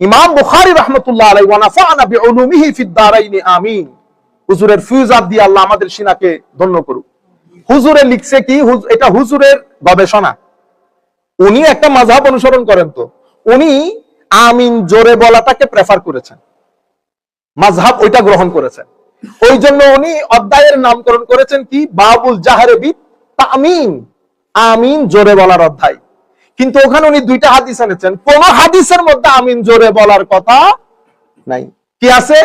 ইমাম বুখারী রাহমাতুল্লাহ আলাইহি ওয়া নাফা'না বিউলুমিহি ফিদ দারাইন আমিন। হুজুরের ফিউজাত দিয়ে আল্লাহ আমাদের সিনাকে ধন্য করুক। হুজুরে লিখছে কি, এটা হুজুরের গবেষণা, উনি একটা মাযহাব অনুসরণ করেন, তো উনি আমিন জোরে বলাটাকে প্রেফার করেছেন, মাযহাব ওইটা গ্রহণ করেছেন। ওই জন্য উনি অধ্যায়ের নামকরণ করেছেন কি, বাবুল জাহরে বিত তামিন, আমিন জোরে বলার অধ্যায়। কিন্তু ওখানে উনি দুইটা হাদিস এনেছেন, কোন হাদিসের মধ্যে আমিন জোরে বলার কথা নাই। কি আছে,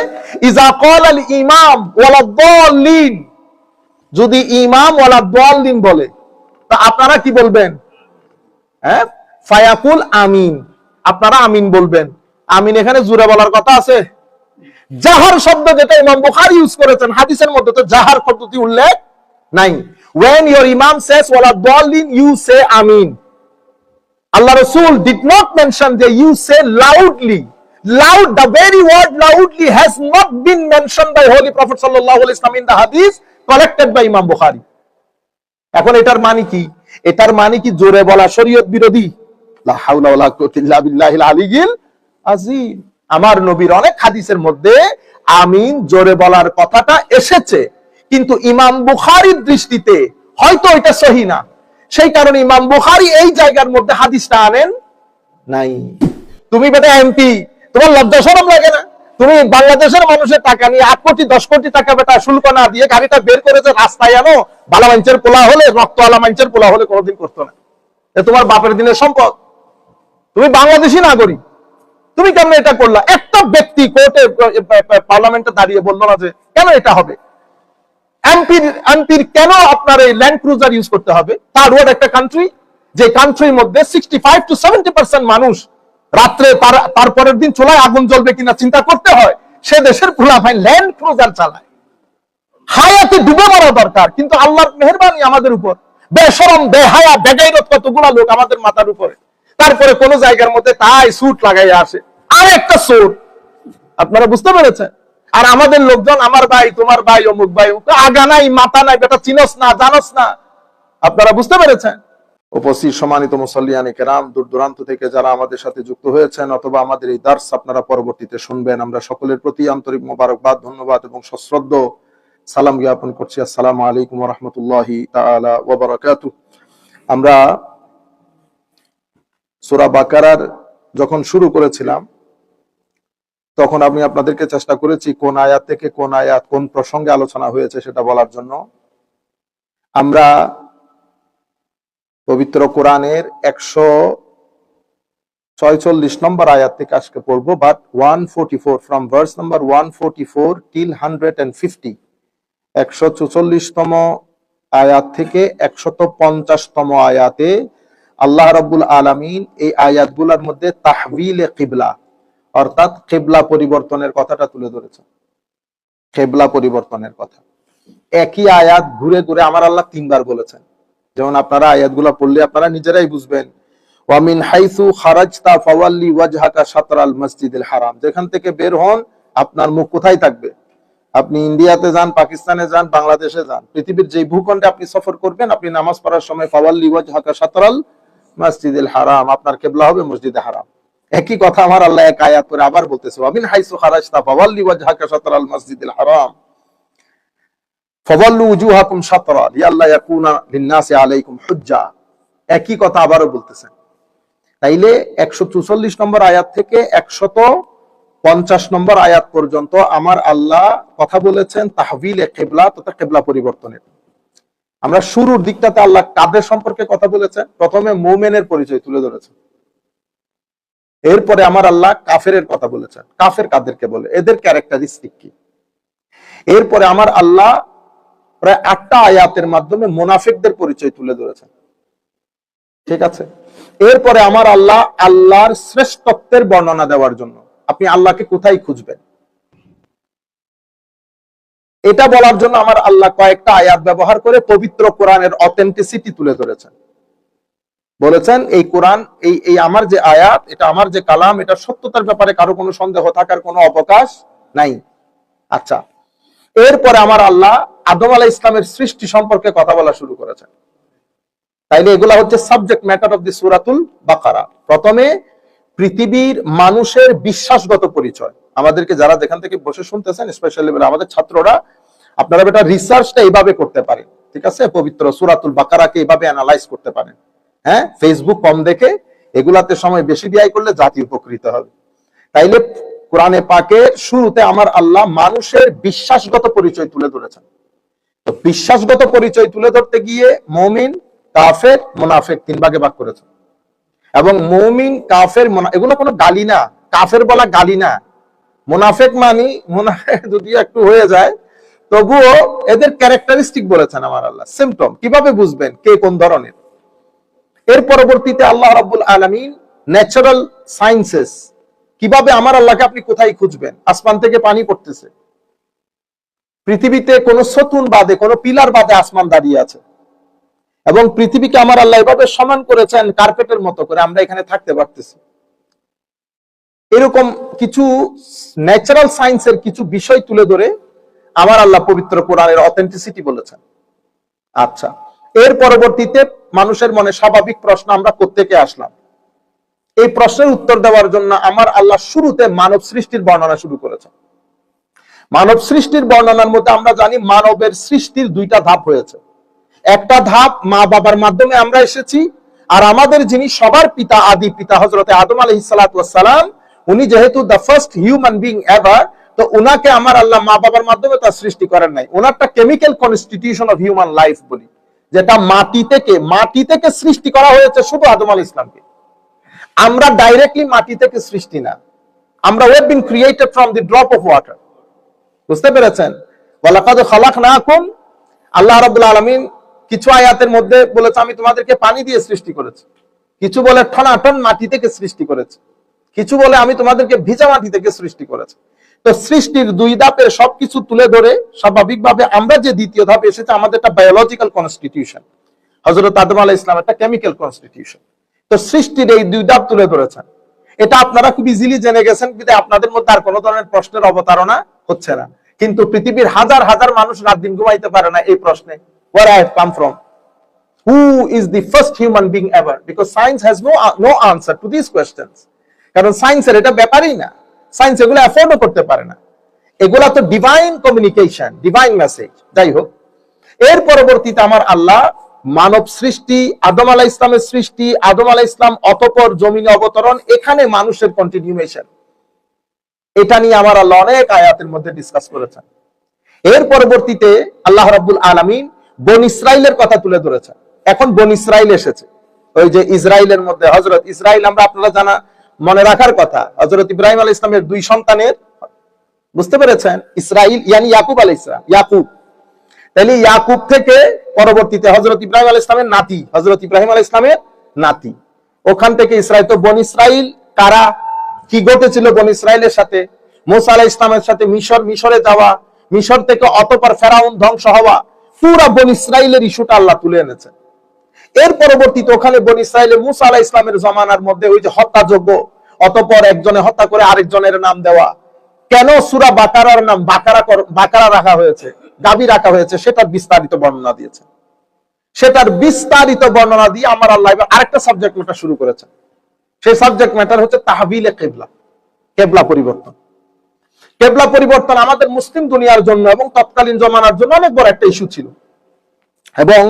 ইজা ক্বাল আল ইমাম ওয়ালা দাল্লিন, যদি ইমাম ওয়ালা দাল্লিন বলে, তা আপনারা কি বলবেন? হ্যাঁ, ফায়াকুল আমিন, আপনারা আমিন বলবেন। আমিন এখানে জোরে বলার কথা আছে? জাহার শব্দ যেটা ইমাম বুখারী ইউজ করেছেন, হাদিসের মধ্যে তো জাহার পদ্ধতি উল্লেখ নাই। when your imam says ওয়ালা দাল্লিন, you say Amin. Allah Rasul did not mention that you say loudly. Loud, the very word loudly has not been mentioned by Holy Prophet sallallahu alaihi wasallam in the hadith collected by Imam Bukhari. এখন এটার মানে কি? এটার মানে কি জোরে বলা শরীয়ত বিরোধী? লা হাওলা ওয়ালা কুওয়াতা ইল্লা বিল্লাহিল আলিয়্যিল আযীম। আমার নবীর অনেক হাদিসের মধ্যে আমিন জোরে বলার কথাটা এসেছে, কিন্তু ইমাম বুখারীর দৃষ্টিতে হয়তো এটা সহিহ না, সেই কারণে ইমাম বুখারী এই জায়গার মধ্যে হাদিসটা আনেন নাই। তুমি বেটা এমপি, তোমার লজ্জা শরম লাগে না? তুমি বাংলাদেশের মানুষের টাকা নিয়ে 8 কোটি 10 কোটি টাকা বেটা শুল্ক না দিয়ে গাড়িটা বের করেছে রাস্তায়, আনো বালা মাঞ্চের পোলা হলে, রক্তওয়ালা মাঞ্চের পোলা হলে কোনোদিন করতো না। তোমার বাপের দিনের সম্পদ, তুমি বাংলাদেশী নাগরিক, তুমি কেমন এটা করলা? একটা ব্যক্তি কোর্টে পার্লামেন্টে দাঁড়িয়ে বললো না যে কেন এটা হবে? এমপির কেন আপনার এই ল্যান্ড ক্রুজার ইউজ করতে হবে? থার্ড ওয়ার্ল্ড একটা কান্ট্রি, যে কান্ট্রির মধ্যে 65 to 70% মানুষ রাত্রে তারপরের দিন চুলায় আগুন জ্বলবে কিনা চিন্তা করতে হয়, সে দেশের পোলাপাইন ল্যান্ড ক্রুজার চালায়। হায়াতে ডুবে মরা দরকার, কিন্তু আল্লাহর মেহেরবানি আমাদের উপর, বেশরম বেহায়া বেগাইরত কতগুলা লোক আমাদের মাথার উপরে, তারপরে কোন জায়গার মধ্যে তাই স্যুট লাগাইয়া আসে, আর একটা স্যুট। আপনারা বুঝতে পেরেছেন? আর আমাদের লোকজন, আমার ভাই, তোমার ভাই, অমুক ভাই, আগা নাই মাথা নাই, বেটা চিনস না, জানস না। আপনারা বুঝতে পেরেছেন? উপস্থিত সম্মানিত মুসল্লিয়ানে কেরাম, দূর দূরান্ত থেকে যারা আমাদের সাথে যুক্ত হয়েছেন অথবা আমাদের এই দার্স আপনারা পরবর্তীতে শুনবেন, আমরা সকলের প্রতি আন্তরিক মোবারকবাদ, ধন্যবাদ এবং সশ্রদ্ধ সালাম জ্ঞাপন করছি। আসসালামু আলাইকুম ওয়া রাহমাতুল্লাহি তাআলা ওয়া বারাকাতুহু। আমরা সূরা বাকারার যখন শুরু করেছিলাম, তখন আমি আপনাদেরকে চেষ্টা করেছি কোন আয়াত থেকে কোন আয়াত কোন প্রসঙ্গে আলোচনা হয়েছে সেটা বলার জন্য। আমরা পবিত্র কোরআনের 146 নম্বর আয়াত থেকে আজকে পড়ব, but 144 from verse number 144 till 150, 144তম আয়াত থেকে 150তম আয়াতে আল্লাহ রাব্বুল আলামিন এই আয়াতগুলোর মধ্যে তাহওয়িলে কিবলা অর্থাৎ কিবলা পরিবর্তনের কথাটা তুলে ধরেছেন। কিবলা পরিবর্তনের কথা একই আয়াত ঘুরে ঘুরে আমার আল্লাহ 3 বার বলেছেন। যেমন আপনারা আয়াতগুলো পড়লে আপনারা নিজেরাই বুঝবেন। ওয়া মিন হাইসু খারাজতা ফাওয়াল্লি ওয়াজহাকা শাতরাল মসজিদিল হারাম, যেখান থেকে বের হন আপনার মুখ কোথায় থাকবে? আপনি ইন্ডিয়াতে যান, পাকিস্তানে যান, বাংলাদেশে যান, পৃথিবীর যে ভূখণ্ডে আপনি সফর করবেন, আপনি নামাজ পড়ার সময় ফাওয়াল্লি ওয়াজহাকা শাতরাল মসজিদিল হারাম, আপনার কিবলা হবে মসজিদে হারাম। একই কথা আমার আল্লাহ এক আয়াত করে আবার বলতেছে, ওয়া মিন হাইসু খারাজতা ফাওয়াল্লি ওয়াজহাকা শাতরাল মসজিদিল হারাম ফাওয়াল্লু উজুহাকুম শাতরা লিআল্লা ইয়াকুনা লিন-নাসি আলাইকুম হুজ্জা। একই কথা আবারও বলতেছেন। তাইলে 144 নম্বর আয়াত থেকে 150 নম্বর আয়াত পর্যন্ত আমার আল্লাহ কথা বলেছেন তাহওয়িলে কিবলা তথা কিবলা পরিবর্তনের। আমরা শুরুর দিকটাতে আল্লাহ কাদের সম্পর্কে কথা বলেছেন? প্রথমে মুমিনের পরিচয় তুলে ধরেছেন, এরপরে আমার আল্লাহ কাফেরের কথা বলেছেন, কাফের কাদেরকে বলে, এদের ক্যারেক্টারিস্টিক কি। এরপরে আমার আল্লাহ প্রায় 8টা আয়াতের মাধ্যমে মুনাফিকদের পরিচয় তুলে ধরেছেন। ঠিক আছে, এরপরে আমার আল্লাহ আল্লাহর শ্রেষ্ঠত্বের বর্ণনা দেওয়ার জন্য আপনি আল্লাহকে কোথায় খুঁজবেন এটা বলার জন্য আমার আল্লাহ কয়েকটা আয়াত ব্যবহার করে পবিত্র কোরআনের অথেন্টিসিটি তুলে ধরেছেন। বলেছেন এই কোরআন, এই আমার যে আয়াত, এটা আমার যে কালাম, এটা সত্যতার ব্যাপারে কারো কোনো সন্দেহ থাকার কোনো অবকাশ নাই। আচ্ছা, এরপরে আমার আল্লাহ আদম আলাইহিস সালামের সৃষ্টি সম্পর্কে কথা বলা শুরু করেছেন। তাইলে এগুলা হচ্ছে সাবজেক্ট ম্যাটার অফ দি সূরাতুল বাকারা। প্রথমে পৃথিবীর মানুষের বিশ্বাসগত পরিচয়। আমাদেরকে যারা যেখান থেকে বসে শুনতেছেন, স্পেশালি আমাদের ছাত্ররা, আপনারা এটা রিসার্চটা এইভাবে করতে পারেন, ঠিক আছে? পবিত্র সূরাতুল বাকারাকে এইভাবে অ্যানালাইজ করতে পারেন। হ্যাঁ, ফেসবুক কম দেখে এগুলাতে সময় বেশি ব্যয় করলে জাতি উপকৃত হবে। তাইলে কোরআনে পাকের শুরুতে আমার আল্লাহ মানুষের বিশ্বাসগত পরিচয় তুলে ধরেছেন। তো বিশ্বাসগত পরিচয় তুলে ধরতে গিয়ে মুমিন, কাফের, মুনাফিক তিন ভাগে ভাগ করেছেন। এবং মুমিন, কাফের, এগুলো কোনো গালি না, কাফের বলা গালি না। মুনাফিক মানি মুনাফিক যদিও একটু হয়ে যায়, তবুও এদের ক্যারেক্টারিস্টিক বলেছেন আমার আল্লাহ, সিম্পটম কিভাবে বুঝবেন কে কোন ধরনের। এর পরবর্তীতে আল্লাহ রাব্বুল আলামিন ন্যাচারাল সায়েন্সেস, কিভাবে আমার আল্লাহকে আপনি কোথায় খুঁজবেন? আসমান থেকে পানি পড়তেছে, পৃথিবীতে কোন সতুন বাদে, কোন পিলার বাদে আসমান দাঁড়িয়ে আছে, এবং পৃথিবীকে আমার আল্লাহ এভাবে সমান করেছেন কার্পেটের মতো করে, আমরা এখানে থাকতে পারতেছি। এরকম কিছু ন্যাচারাল সায়েন্সের কিছু বিষয় তুলে ধরে আমার আল্লাহ পবিত্র কোরআনের অথেন্টিসিটি বলেছেন। আচ্ছা, এর পরবর্তীতে মানুষের মনে স্বাভাবিক প্রশ্ন, আমরা কোত্থেকে আসলাম? এই প্রশ্নের উত্তর দেওয়ার জন্য আমার আল্লাহ শুরুতে মানব সৃষ্টির বর্ণনা শুরু করেছেন। মানব সৃষ্টির বর্ণনার মধ্যে আমরা জানি মানবের সৃষ্টির দুইটা ধাপ হয়েছে। একটা ধাপ মা বাবার মাধ্যমে আমরা এসেছি, আর আমাদের যিনি সবার পিতা, আদি পিতা হযরতে আদম আলাইহিস সালাতু ওয়াস সালাম, উনি যেহেতু the first human being ever, তো উনাকে আমার আল্লাহ মা বাবার মাধ্যমে তার সৃষ্টি করেন নাই। ওনারটা chemical constitution of human life বলি, যেটা মাটি থেকে সৃষ্টি করা হয়েছে শুধু আদম আলাইহিস সালামকে। আমরা ডাইরেক্টলি মাটি থেকে সৃষ্টি না, আমরা way been created from the drop of water. বুঝতে পেরেছেন? ওয়ালাকাদ খালাকনাকুম, আল্লাহ রাব্বুল আলামিন কিছু আয়াতের মধ্যে বলেছে আমি তোমাদেরকে পানি দিয়ে সৃষ্টি করেছি, কিছু বলে ঠনাঠন মাটি থেকে সৃষ্টি করেছে, কিছু বলে আমি তোমাদেরকে ভিজা মাটি থেকে সৃষ্টি করেছি। তো সৃষ্টির দুই ধাপে সবকিছু তুলে ধরে স্বাভাবিকভাবে আমরা যে দ্বিতীয় ধাপে এসেছে, আমাদের একটা বায়োলজিক্যাল কনস্টিটিউশন, হযরত আদম আলাইহিস সালাম একটা কেমিক্যাল কনস্টিটিউশন। তো সৃষ্টির এই দুই ধাপ তুলে ধরেছেন। এটা আপনারা খুব ইজিলি জেনে গেছেন, কিন্তু আপনাদের মধ্যে আর কোনো ধরনের প্রশ্নের অবতারণা হচ্ছে না। কিন্তু পৃথিবীর হাজার হাজার মানুষ রাত দিন ঘুমাইতে পারে না এই প্রশ্নে, where I have come from, who is the first human being ever, because science has no answer to these questions. কারণ সায়েন্সের এটা ব্যাপারই না, সায়েন্স এগুলো অ্যাফোর্ডও করতে পারে না। এগুলা তো ডিভাইন কমিউনিকেশন, ডিভাইন মেসেজ। যাই হোক, এর পরবর্তীতে আমার আল্লাহ মানব সৃষ্টি, আদম আলাইহিস সালামের সৃষ্টি, আদম আলাইহিস সালাম অতঃপর জমিনে অবতরণ, এখানে মানুষের কন্টিনিউয়েশন, এটা নিয়ে আমার আল্লাহ অনেক আয়াতের মধ্যে ডিসকাস করেছেন। এর পরবর্তীতে আল্লাহ রাব্বুল আলামিন বনি ইসরাইলের কথা তুলে ধরেছেন। এখন বনি ইসরাইল এসেছে, ওই যে ইসরাইলের মধ্যে হযরত ইসরাইল, আমরা আপনারা জানা মনে রাখার কথা, হযরত ইব্রাহিম আলাইহিস সালামের দুই সন্তানের, বুঝতে পেরেছেন? ইসরাইল ইয়ানি ইয়াকুব আলাইহিস সালাম, ইয়াকুব। তাহলে ইয়াকুব থেকে পরবর্তীতে হযরত ইব্রাহিম আলাইহিস সালামের নাতি, হযরত ইব্রাহিম আলাইহিস সালামের নাতি, ওখান থেকে ইসরাইল। তো বনি ইসরাইল কারা, কি ঘটেছিল বনি ইসরাইলের সাথে? মুসা আলাইহিস সালামের সাথে মিশরে যাওয়া, মিশর থেকে অতঃপর ফেরাউন ধ্বংস হওয়া, পুরা বনি ইসরাইলের ইস্যুটা আল্লাহ তুলে এনেছেন। এর পরবর্তীতে ওখানে বনি ইসরাইলে মুসা আলাইহিস সালামের জমানার মধ্যে ওই যে হত্যাযজ্ঞ, অতঃপর একজনে হত্যা করে আরেকজনের নাম দেওয়া, কেন সূরা বাকারার নাম বাকারা রাখা হয়েছে, গাবি রাখা হয়েছে, সেটার বিস্তারিত বর্ণনা দিয়েছে। সেটার বিস্তারিত বর্ণনা দিয়ে আমার আল্লাহ এবার আরেকটা সাবজেক্ট ম্যাটার শুরু করেছেন। সেই সাবজেক্ট ম্যাটার হচ্ছে তাহবিলে কিবলা, কিবলা পরিবর্তন। কিবলা পরিবর্তন আমাদের মুসলিম দুনিয়ার জন্য এবং তৎকালীন জমানার জন্য অনেক বড় একটা ইস্যু ছিল। এবং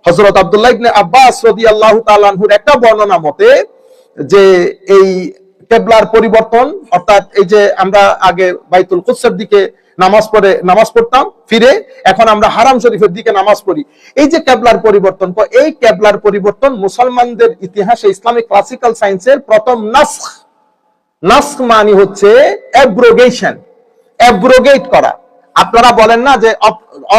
হযরত আব্দুল্লাহ ইবনে আব্বাস রাদিয়াল্লাহু তাআলা আনহুর একটা বর্ণনা মতে যে এই কিবলার পরিবর্তন, অর্থাৎ এই যে আমরা আগে বাইতুল কুদসের দিকে নামাজ পড়তাম, ফিরে এখন আমরা হারাম শরীফের দিকে নামাজ পড়ি, এই যে কিবলার পরিবর্তন, এই কিবলার পরিবর্তন মুসলমানদের ইতিহাসে, ইসলামিক ক্লাসিক্যাল সায়েন্সের প্রথম নাসখ। নাসখ মানে হচ্ছে অ্যাব্রোগেশন, অ্যাব্রোগেট করা। আপনারা বলেন না যে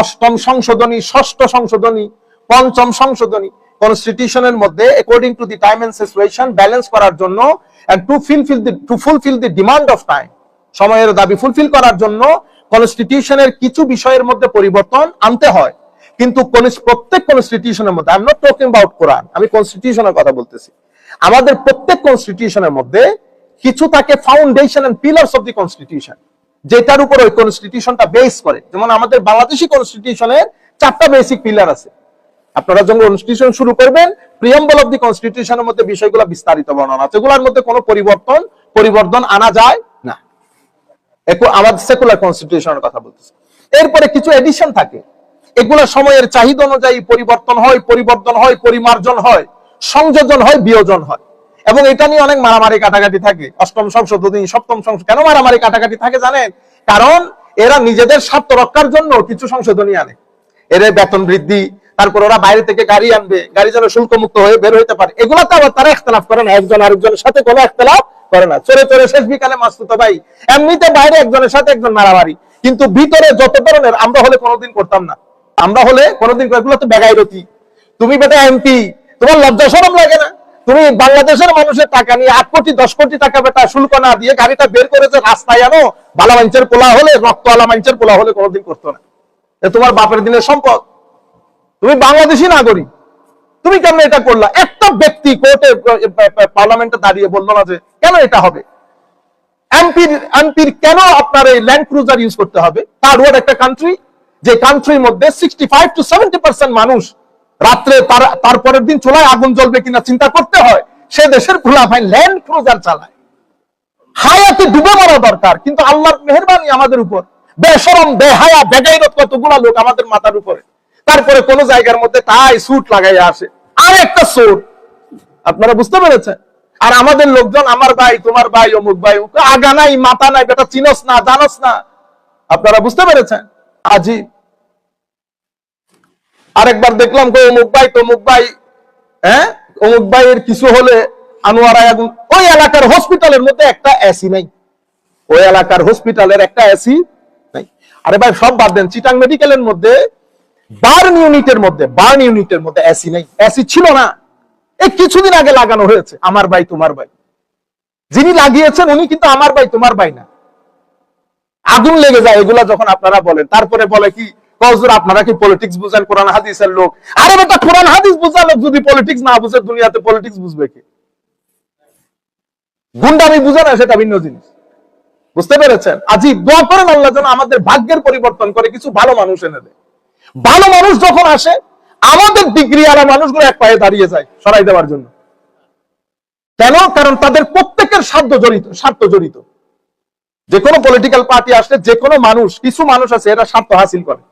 অষ্টম সংশোধনী, ষষ্ঠ সংশোধনী, পঞ্চম সংশোধনী, কনস্টিটিউশনের মধ্যে according to the time and situation balance করার জন্য, and to fulfill the demand of time, সময়ের দাবি ফুলফিল করার জন্য কনস্টিটিউশনের কিছু বিষয়ের মধ্যে পরিবর্তন আনতে হয়। কিন্তু প্রত্যেক কনস্টিটিউশনের মধ্যে, I am not talking about Quran, আমি কনস্টিটিউশনের কথা বলতেছি, আমাদের প্রত্যেক কনস্টিটিউশনের মধ্যে কিছু থাকে foundation and pillars of the constitution, যেটার উপর ওই কনস্টিটিউশনটা বেস করে। যেমন আমাদের বাংলাদেশি কনস্টিটিউশনের 4টা বেসিক পিলার আছে। আপনারা যখন কনস্টিটিউশন শুরু করবেন, প্রিয়াম্বল অফ দি কনস্টিটিউশনের মধ্যে বিষয়গুলো বিস্তারিত বর্ণনা আছে, এগুলোর মধ্যে কোনো পরিবর্তন আনা যায় না। আমাদের সেকুলার কনস্টিটিউশনের কথা বলতেছে। এরপরে কিছু এডিশন থাকে, এগুলো সময়ের চাহিদা অনুযায়ী পরিবর্তন হয়, পরিমার্জন হয়, সংযোজন হয়, বিয়োজন হয়। এবং এটা নিয়ে অনেক মারামারি কাটাকাটি থাকে। অষ্টম সংশোধনী, সপ্তম সংশোধনী, কেন মারামারি কাটাকাটি থাকে জানেন? কারণ এরা নিজেদের স্বার্থ রক্ষার জন্য কিছু সংশোধনী আনে। এর বেতন বৃদ্ধি, তারপর ওরা বাইরে থেকে গাড়ি আনবে, গাড়ি যেন শুল্ক মুক্ত হয়ে বের হইতে পারে, এগুলোতে আবার তারা ইখতিলাফ করে না, একজন আরেকজনের সাথে কোনো ইখতিলাফ করে না। চোরে চোরে শেষ বিকালে মাসতুতো ভাই, এমনিতে বাইরে একজনের সাথে একজন মারামারি, কিন্তু ভিতরে যত ধরনের, আমরা হলে কোনোদিন করতাম না। আমরা হলে কোনোদিন, এগুলো তো বেগাইরতি। তুমি বেটা এমপি, তোমার লজ্জা শরম লাগে না? তুমি বাংলাদেশের মানুষের টাকা নিয়ে 8 কোটি 10 কোটি টাকা বেটা শুল্ক না দিয়ে গাড়িটা বের করেছে রাস্তায় আনো, বালা মাঞ্চের পোলা হলে, রক্ত আলা মাঞ্চের পোলা হলে কোনোদিন করতো না। তোমার বাপের দিনের সম্পদ, তুমি বাংলাদেশি নাগরিক, তুমি কেন এটা করলা? একটা ব্যক্তি কোর্টে পার্লামেন্টে দাঁড়িয়ে বললো না যে কেন এটা হবে? এমপির কেন আপনার এই ল্যান্ড ক্রুজার ইউজ করতে হবে? থার্ড ওয়ার্ল্ড একটা কান্ট্রি, যে কান্ট্রির মধ্যে 65 to 70% মানুষ রাত্রে তারপরের দিন চুলায় আগুন জ্বলবে কিনা চিন্তা করতে হয়, সে দেশের খোলা ভাই ল্যান্ড ক্রুজার চালায়। হায়াতে ডুবে মরা দরকার, কিন্তু আল্লাহর মেহেরবানি আমাদের উপর, বেশরম বেহায়া বেগাইরত কতগুলা লোক আমাদের মাথার উপরে। তারপরে কোন জায়গার মধ্যে টাই স্যুট লাগাইয়া আসে, আর একটা সুট। আপনারা বুঝতে পেরেছেন? আর আমাদের লোকজন আমার ভাই, তোমার ভাই, অমুক ভাই, আগা নাই মাথা নাই, বেটা চিনস না, জানস না। আপনারা বুঝতে পেরেছেন? আজি আরেকবার দেখলাম অমুক ভাই তমুক ভাই, হ্যাঁ, অমুক ভাইয়ের কিছু হলে আনোয়ারা আগুন। ওই এলাকার হসপিটালের মধ্যে একটা এসি নাই, ওই এলাকার হসপিটালের একটা এসি নাই। আরে ভাই সব বাদ দেন, চিটাং মেডিকেলের মধ্যে বার্ন ইউনিটের মধ্যে এসি নাই, এসি ছিল না। এই কিছুদিন আগে লাগানো হয়েছে। আমার ভাই তোমার ভাই, যিনি লাগিয়েছেন উনি কিন্তু আমার ভাই তোমার ভাই না। আগুন লেগে যায় এগুলা যখন আপনারা বলেন, তারপরে বলে কি হুজুর আপনারা কি পলিটিক্স বুঝেন, কোরআন হাদিসের লোক। আরে বেটা কোরআন হাদিস বুঝা লোক যদি পলিটিক্স না বুঝে, দুনিয়াতে পলিটিক্স বুঝবে কি? গুন্ডামি বুঝে না, সেটা ভিন্ন জিনিস। বুঝতে পেরেছেন? আজি দোয়া করেন আল্লাহ যেন আমাদের ভাগ্যের পরিবর্তন করে, কিছু ভালো মানুষ এনে দেয়। ভালো মানুষ যখন আসে, আমাদের ডিগ্রি আলা মানুষগুলো এক পায়ে দাঁড়িয়ে যায় সরাই দেওয়ার জন্য। কেন? কারণ তাদের প্রত্যেকের স্বার্থ জড়িত। যে কোনো পলিটিক্যাল পার্টি আসলে যে কোনো মানুষ, কিছু মানুষ আছে এরা স্বার্থ হাসিল করে,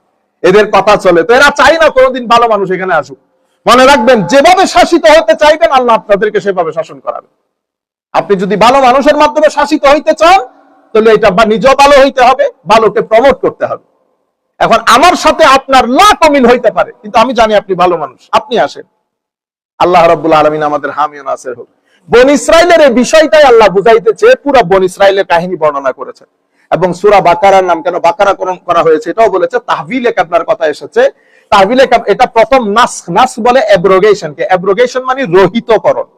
এদের কথা চলে, তো এরা চাই না কোনোদিন ভালো মানুষ এখানে আসুক। মনে রাখবেন, যেভাবে শাসিত হতে চাইবেন আল্লাহ আপনাদেরকে সেভাবে শাসন করাবেন। আপনি যদি ভালো মানুষের মাধ্যমে শাসিত হইতে চান, তাহলে এটা নিজেও ভালো হইতে হবে, ভালোকে প্রমোট করতে হবে। এখন আমার সাথে আপনার লাখ অমিল হইতে পারে, কিন্তু আমি জানি আপনি ভালো মানুষ, আপনি আসেন। আল্লাহ রাব্বুল আলামিন আমাদের হামি ও নাসির হোক। বনী ইসরাইলের এই বিষয়টাই আল্লাহ বুঝাইতেছে, পুরো বনী ইসরাইলের কাহিনী বর্ণনা করেছে। এবং সূরা বাকারার নাম কেন বাকারা করা হয়েছে এটাও বলেছে। তাহবিলে কাবনার কথা এসেছে। তাহবিলে এটা প্রথম নাস বলে অ্যাব্রোগেশনকে। অ্যাব্রোগেশন মানে রহিতকরণ।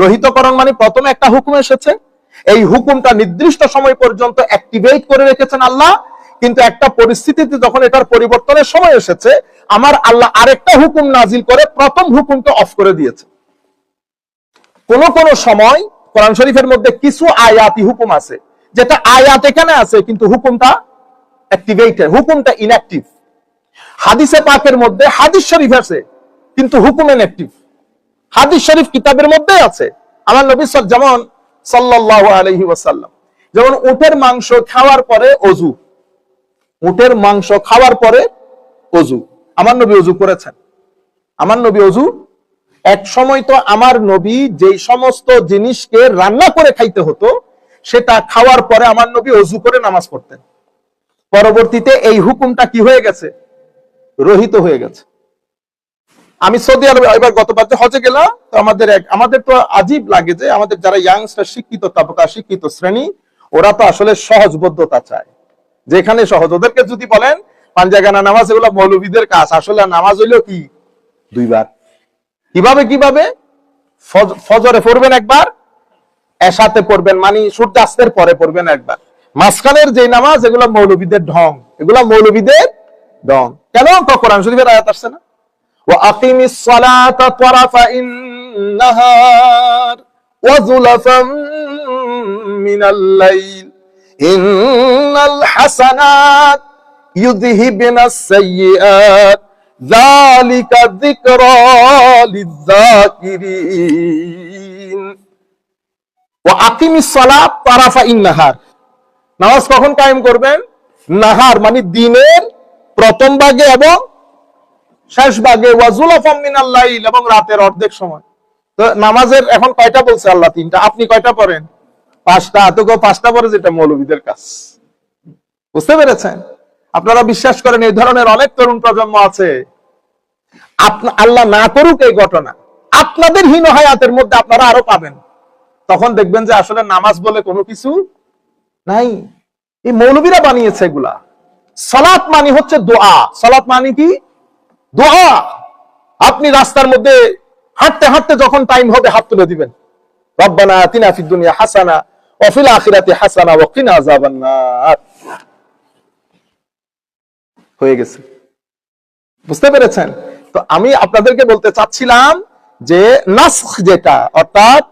রহিতকরণ মানে প্রথমে একটা হুকুম এসেছে, এই হুকুমটা নির্দিষ্ট সময় পর্যন্ত অ্যাক্টিভেট করে রেখেছেন আল্লাহ, কিন্তু একটা পরিস্থিতিতে যখন এটার পরিবর্তনের সময় এসেছে, আমার আল্লাহ আরেকটা হুকুম নাজিল করে প্রথম হুকুমকে অফ করে দিয়েছে। কোন কোন সময় কোরআন শরীফের মধ্যে কিছু আয়াতি হুকুম আছে, যেটা আয়াত এখানে আছে কিন্তু হুকুমটা অ্যাক্টিভেটেড, হুকুমটা ইনঅ্যাক্টিভ। হাদিসে পাকের মধ্যে হাদিস শরীফ আছে কিন্তু হুকুম ইনঅ্যাক্টিভ। হাদিস শরীফ কিতাবের মধ্যে আছে। আমার নবী যেমন সাল্লাল্লাহু আলাইহি ওয়াসাল্লাম, যেমন উটের মাংস খাওয়ার পরে ওযু, উটের মাংস খাওয়ার পরে ওযু, আমার নবী ওযু করেছেন। আমার নবী ওযু, এক সময় তো আমার নবী যেই সমস্ত জিনিসকে রান্না করে খাইতে হতো, সেটা খাওয়ার পরে আমার নবী ওযু করে নামাজ পড়তেন। পরবর্তীতে এই হুকুমটা কি হয়ে গেছে? রহিত হয়ে গেছে। আমি সৌদি আরবে এবার গতবার হজে গেলাম, তো আমাদের তো আজীব লাগে যে আমাদের যারা ইয়াংস্টার, শিক্ষিত তাবকা, শিক্ষিত শ্রেণী, ওরা তো আসলে সহজবোধ্যতা চায়, যেখানে সহজ। ওদেরকে যদি বলেন পাঞ্জাগানা নামাজ, এগুলো মৌলবীদের কাজ। আসলে নামাজ হইলো কি? 2 বার। কিভাবে? ফজরে পড়বেন একবার, এশাতে পড়বেন, মানে সূর্যাস্তের পরে পড়বেন একবার। মাঝখানের যে নামাজ, এগুলো মৌলবীদের ঢং, এগুলো মৌলবীদের ঢং। কেন? কোরআন শরীফের আয়াত আসছে না, ওয়া আকিমিস সালাতা তারাফাইন নাহার ওয়া যুলাফাম মিনাল লাইল ইন্নাল হাসানাত ইউযহিবনাস সাইয়্যাত যালিকা যিকরা লিয-যাকিরিন। ওয়া আকিমিস সালাত তারাফাইন নাহার, নামাজ কখন কায়েম করবেন? নাহার মানে দিনের প্রথম ভাগে এবং শেষ ভাগে, ওয়া যুলাফাম মিনাল লাইল এবং রাতের অর্ধেক সময়। তো নামাজের এখন কয়টা বলছে আল্লাহ? তিনটা। আপনি কয়টা পড়েন? পাঁচটা। তো পাঁচটা পরে যেটা মৌলবীদের কাজ। বুঝতে পেরেছেন? আপনারা বিশ্বাস করেন এই ধরনের অনেক তরুণ প্রজন্ম আছে, আল্লাহ না করুক এই ঘটনা, আপনাদের হীন হায়াতের মধ্যে আপনারা আরো পাবেন। তখন দেখবেন যে আসলে নামাজ বলে কোনো কিছু নাই। এই মৌলবীরা বানিয়েছে এগুলা। সালাত মানে হচ্ছে দোয়া। সালাত মানে কি? দোয়া। আপনি রাস্তার মধ্যে হাঁটতে হাঁটতে যখন টাইম হবে হাত তুলে দিবেন, রব্বানা আতিনা ফিদ দুনিয়া হাসানা ওয়া ফিল আখিরাতি হাসানা ওয়া কিনা আযাবান নার। হয়ে গেছে। বুঝতে পেরেছেন? তো আমি আপনাদেরকে বলতে চাচ্ছিলাম যে নাসখ যেটা, অর্থাৎ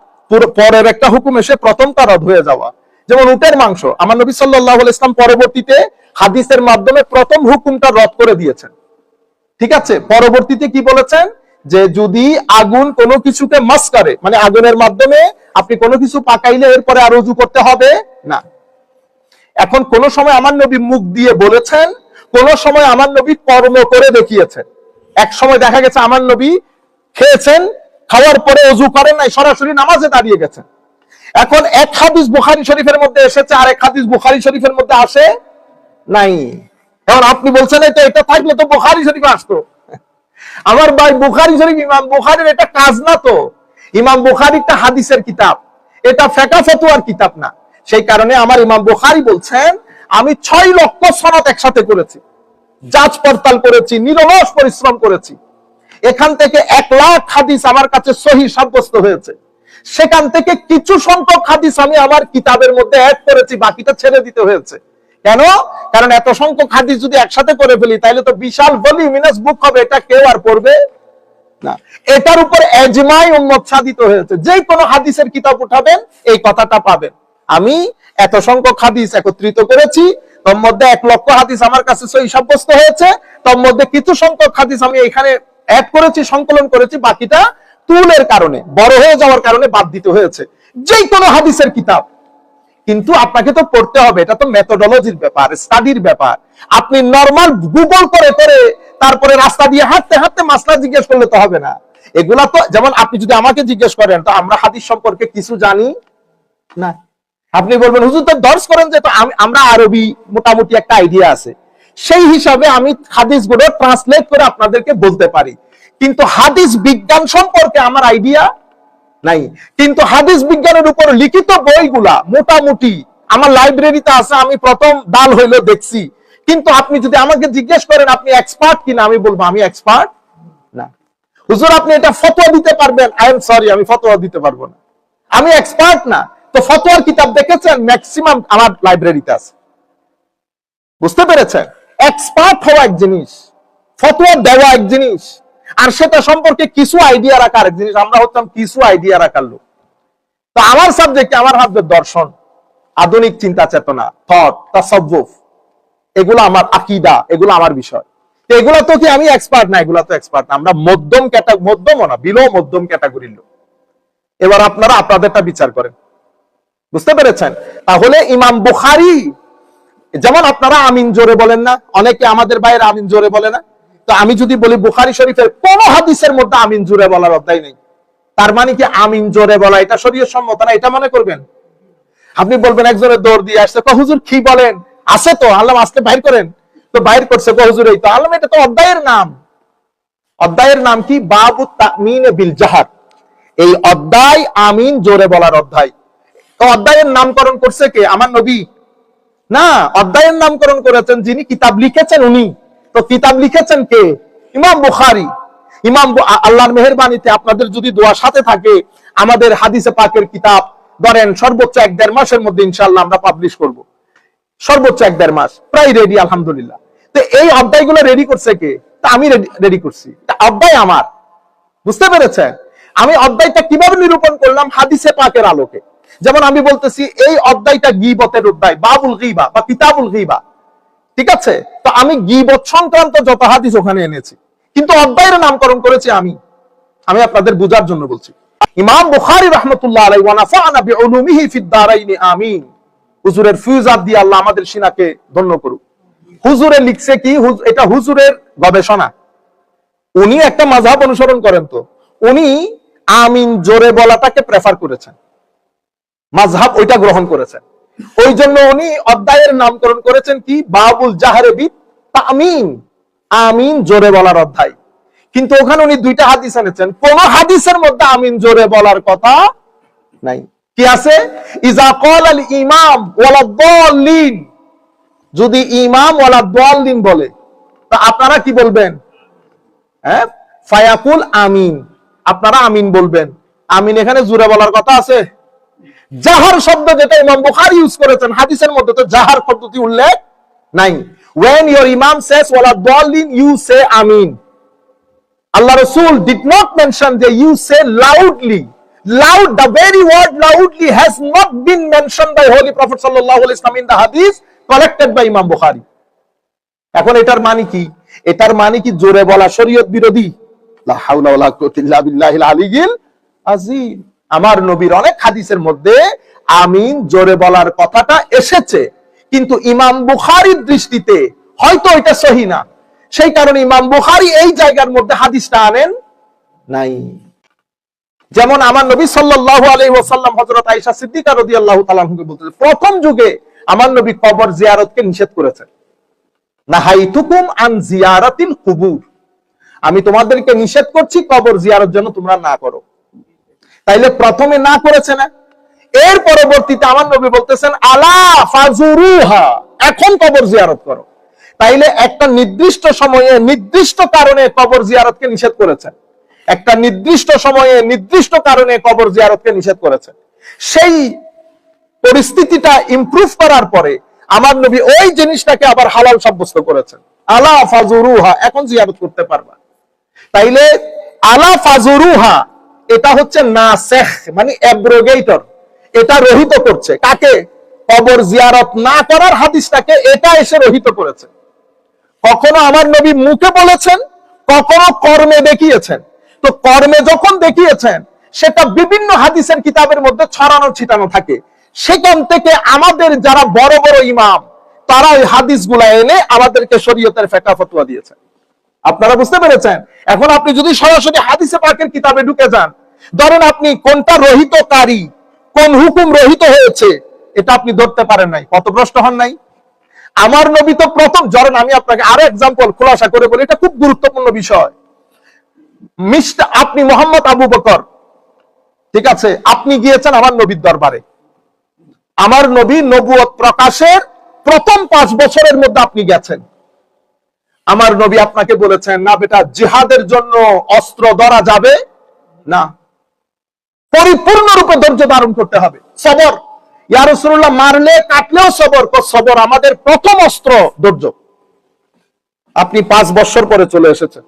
পরের একটা হুকুম এসে প্রথমটা রদ হয়ে যাওয়া। যেমন উটের মাংস, আমার নবী সাল্লাল্লাহু আলাইহি ওয়াসাল্লাম পরবর্তীতে হাদিসের মাধ্যমে প্রথম হুকুমটা রদ করে দিয়েছেন। ঠিক আছে? পরবর্তীতে কি বলেছেন? যে যদি আগুন কোনো কিছুকে মাস করে, মানে আগুনের মাধ্যমে আপনি কোনো কিছু পাকাইলে এরপরে আর ওযু করতে হবে না। এখন কোন সময় আমার নবী মুখ দিয়ে বলেছেন, কোন সময় আমার নবী কর্ম করে দেখিয়েছেন। এক সময় দেখা গেছে আমার নবী খেয়েছেন, খাওয়ার পরে ওযু করেন নাই, সরাসরি নামাজে দাঁড়িয়ে গেছেন। এখন এক হাদিস বুখারী শরীফের মধ্যে এসেছে, আর এক হাদিস বুখারী শরীফের মধ্যে আসে নাই। এখন আপনি বলছেন এটা থাকলে তো বুখারী শরীফে আসতো। আমার ভাই, বুখারী শরীফ ইমাম বুখারীর এটা কাজ না তো। ইমাম বুখারী একটা হাদিসের কিতাব, এটা ফিকহ ফতোয়ার কিতাব না। সেই কারণে আমার ইমাম বুখারী বলছেন, আমি 6 লক্ষ সনদ একসাথে করেছি, যাচ পড়তাল করেছি, নিরলস পরিশ্রম করেছি। এখান থেকে 1 লাখ হাদিস আমার কাছে সহিহ সাব্যস্ত হয়েছে। সেখান থেকে কিছু সংখ্যক হাদিস আমি আমার কিতাবের মধ্যে অ্যাড করেছি, বাকিটা ছেড়ে দিতে হয়েছে। কেন? কারণ এত সংখ্যক হাদিস যদি একসাথে করে ফেলি তাহলে তো বিশাল ভলিউমিনাস বুক হবে, এটা কেউ আর পড়বে না। এটার উপর ইজমাই উম্মত সাধিত হয়েছে। যে কোনো হাদিসের কিতাব উঠাবেন এই কথাটা পাবেন। আমি এত সংখ্যক হাদিস একত্রিত করেছি, তোর মধ্যে 1 লক্ষ হাদিস আমার কাছে সহিহ সাব্যস্ত হয়েছে, তোর মধ্যে কিছু সংখ্যক হাদিস আমি এখানে অ্যাড করেছি, সংকলন করেছি, বাকিটা তুলের কারণে, বড় হয়ে যাওয়ার কারণে বাদ দিতে হয়েছে। যে কোনো হাদিসের কিতাব। কিন্তু আপনাকে তো পড়তে হবে, এটা তো মেথোডোলজির ব্যাপার, স্টাডির ব্যাপার। আপনি নরমাল গুগল করে করে তারপরে রাস্তা দিয়ে হাঁটতে হাঁটতে মাসলা জিজ্ঞেস করলে তো হবে না। এগুলা তো, যেমন আপনি যদি আমাকে জিজ্ঞেস করেন তো আমরা হাদিস সম্পর্কে কিছু জানি না, আপনি বলবেন হুজুর তো দর্শ করেন যে, তো আমরা আরবি মোটামুটি একটা আইডিয়া আছে, সেই হিসাবে আমি হাদিসগুলো ট্রান্সলেট করে আপনাদেরকে বলতে পারি। কিন্তু হাদিস বিজ্ঞান সম্পর্কে আমার আইডিয়া নাই। কিন্তু হাদিস বিজ্ঞানের উপর লিখিত বইগুলা মোটামুটি আমার লাইব্রেরিতে আছে, আমি প্রথম দাল হইলো দেখছি। কিন্তু আপনি যদি আমাকে জিজ্ঞেস করেন আপনি এক্সপার্ট কিনা, আমি বলবো আমি এক্সপার্ট না। হুজুর আপনি এটা ফতোয়া দিতে পারবেন, আই এম সরি, আমি ফতোয়া দিতে পারবো না, আমি এক্সপার্ট না। তো ফতোয়ার কিতাব দেখেছেন ম্যাক্সিমাম আমার লাইব্রেরিতে আছে। বুঝতে পেরেছেন? এক্সপার্ট হওয়া এক জিনিস, ফতোয়া দেওয়া এক জিনিস, আর সেটা সম্পর্কে কিছু আইডিয়া রাখা আরেক জিনিস। আমরা হচ্ছিলাম কিছু আইডিয়া রাখার লোক। তো আমার সাবজেক্টে আমার হাতে দর্শন, আধুনিক চিন্তা চেতনা, থট, তাসাউফ, এগুলো আমার আকীদা, এগুলো আমার বিষয়। তো এগুলো তো কি আমি এক্সপার্ট না? এগুলো তো এক্সপার্ট না। আমরা মধ্যম ক্যাটাগরি, মধ্যমও না, বিলো মধ্যম ক্যাটাগরির লোক। এবার আপনারা আপনাদেরটা বিচার করেন। বুঝতে পেরেছেন? তাহলে ইমাম বুখারী, যেমন আপনারা আমিন জোরে বলেন না, অনেকে আমাদের বাইরে আমিন জোরে বলে না। তো আমি যদি বলি বুখারী শরীফের কোন হাদিসের মধ্যে আমিন জোরে বলার অধ্যায় নেই, তার মানে কি আমিন জোরে বলা এটা শরীয়ত সম্মত না, এটা মনে করবেন? আপনি বলবেন একজনের দৌড় দিয়ে আসছে, হুজুর কি বলেন, আছে তো, আল্লাহ আজকে বাইর করেন। তো বাইর করছে, হুজুর এই তো আল্লাহ, এটা তো অধ্যায়ের নাম। অধ্যায়ের নাম কি? বাবু তামিন বিল জাহার। এই অধ্যায় আমিন জোরে বলার অধ্যায়। তো অধ্যায়ের নামকরণ করছে কে? আমার নবী না, অধ্যায়ের নামকরণ করেছেন যিনি কিতাব লিখেছেন উনি। তো কিতাব লিখেছেন কে? ইমাম বুখারী। ইমাম আল্লাহর মেহেরবানিতে আপনাদের যদি দোয়া সাথে থাকে, আমাদের হাদিসে পাকের কিতাব ধরেন সর্বোচ্চ 1-1.5 মাসের মধ্যে ইনশাআল্লাহ আমরা পাবলিশ করব। সর্বোচ্চ 1-1.5 মাস, প্রায় রেডি আলহামদুলিল্লাহ। তো এই অধ্যায়গুলো রেডি করছে কে? তা আমি রেডি করছি, অধ্যায় আমার। বুঝতে পেরেছেন? আমি অধ্যায়টা কিভাবে নিরূপণ করলাম? হাদিসে পাকের আলোকে। যেমন আমি বলতেছি এই অধ্যায়টা গীবতের অধ্যায়, বাবুল গীবা বা কিতাবুল গীবা। ঠিক আছে? তো আমি গীবত সংক্রান্ত যত হাদিস ওখানে এনেছি। কিন্তু অধ্যায়ের নামকরণ করেছি আমি আপনাদের বুঝার জন্য বলছি। ইমাম বুখারী রাহমাতুল্লাহ আলাইহি ওয়া নাফা'না বিউলুমিহি ফিদ দারাইনি আমিন। হুজুরের ফিউজাত দিয়ে আল্লাহ আমাদের সিনাকে ধন্য করুক। হুজুরে লিখছে কি, এটা হুজুরের গবেষণা। উনি একটা মাযহাব অনুসরণ করেন, তো উনি আমিন জোরে বলাটাকে প্রেফার করেছেন, মাযহাব ওইটা গ্রহণ করেছেন। ওই জন্য উনি অধ্যায়ের নামকরণ করেছেন কি, বাবুল জাহরে বিত তামিন, আমিন জোরে বলার অধ্যায়। কিন্তু ওখানে উনি দুইটা হাদিস এনেছেন, কোন হাদিসের মধ্যে আমিন জোরে বলার কথা নাই। কি আছে, ইজা ক্বাল আল ইমাম ওয়ালা দাল্লিন, যদি ইমাম ওয়ালা দাল্লিন বলে তা আপনারা কি বলবেন? হ্যাঁ, ফায়াকুল আমিন, আপনারা আমিন বলবেন। আমিন এখানে জোরে বলার কথা আছে? জাহার শব্দ যেটা ইমাম বুখারী ইউজ করেছেন হাদিসের মধ্যে, তো জাহার পদ্ধতি উল্লেখ নাই। when your imam says ওয়ালা দাল্লিন, you say Amin. Allah Rasul did not mention that you say loudly. Loud, the very word loudly has not been mentioned by Holy Prophet sallallahu alaihi wasallam in the hadith collected by Imam Bukhari. এখন এটার মানে কি? এটার মানে কি জোরে বলা শরীয়ত বিরোধী? লা হাওলা ওয়ালা কুওয়াতা ইল্লা বিল্লাহিল আলিয়্যিল আযীম। আমার নবীর অনেক হাদিসের মধ্যে আমিন জোরে বলার কথাটা এসেছে, কিন্তু ইমাম বুখারীর দৃষ্টিতে হয়তো এটা সহিহ না, সেই কারণে ইমাম বুখারী এই জায়গার মধ্যে হাদিসটা আনেন নাই। যেমন আমার নবী সাল্লাল্লাহু আলাইহি ওয়াসাল্লাম হযরত আয়েশা সিদ্দিকা রাদিয়াল্লাহু তাআলা আনহাকে বলতেন, প্রথম যুগে আমার নবী কবর জিয়ারতকে নিষেধ করেছেন। নাহাইতুকুম আন জিয়ারাতিল কুবুর, আমি তোমাদেরকে নিষেধ করছি কবর জিয়ারত যেন তোমরা না করো। তাইলে প্রথমে না করেছে না, এর পরবর্তীতে আমার নবী বলতেছেন আলা ফাজুরুহা, এখন কবর জিয়ারত করো। তাইলে একটা নির্দিষ্ট সময়ে নির্দিষ্ট কারণে কবর জিয়ারতকে নিষেধ করেছেন, একটা নির্দিষ্ট সময়ে নির্দিষ্ট কারণে কবর জিয়ারতকে নিষেধ করেছেন। সেই পরিস্থিতিটা ইমপ্রুভ করার পরে আমার নবী ওই জিনিসটাকে আবার হালাল সাব্যস্ত করেছেন, আলা ফাজুরুহা, এখন জিয়ারত করতে পারবা। তাইলে আলা ফাজুরুহা এটা হচ্ছে নাসিখ, মানে অ্যাব্রোগেটর, এটা রহিত করছে কাকে? কবর জিয়ারত না করার হাদিসটাকে এটা এসে রহিত করেছে। কখনো আমার নবী মুখে বলেছেন, কখনো কর্মে দেখিয়েছেন। তো কর্মে যখন দেখিয়েছেন সেটা বিভিন্ন হাদিসের কিতাবের মধ্যে ছড়ানো ছিটানো থাকে, সেখান থেকে আমাদের যারা বড় বড় ইমাম তারা ওই হাদিসগুলা এনে আমাদেরকে শরীয়তের ফিকহ ফতোয়া দিয়েছেন। আপনারা বুঝতে পেরেছেন? এখন আপনি যদি সরাসরি হাদিসে পাকের কিতাবে ঢুকে যান, ধরেন আপনি কোনটা রহিতকারী, কোন হুকুম রহিত হয়েছে এটা আপনি ধরতে পারেন নাই, পথভ্রষ্ট হন নাই। আমার নবী তো প্রথম, ধরেন আমি আপনাকে আরো এক্সাম্পল খোলাসা করে বলি, এটা খুব গুরুত্বপূর্ণ বিষয়। আপনি মোহাম্মদ আবু বকর, ঠিক আছে, আপনি গিয়েছেন আমার নবীর দরবারে। আমার নবী নবুয়ত প্রকাশের প্রথম 5 বছরের মধ্যে আপনি গেছেন। আমার নবী আপনাকে বলেছেন, না বেটা, জিহাদের জন্য অস্ত্র ধরা যাবে না, পরিপূর্ণরূপে ধৈর্য ধারণ করতে হবে, সবর। ইয়া রাসূলুল্লাহ, মারলে কাটলেও সবর। সবর আমাদের প্রথম অস্ত্র, ধৈর্য। আপনি 5 বছর পরে চলে এসেছেন,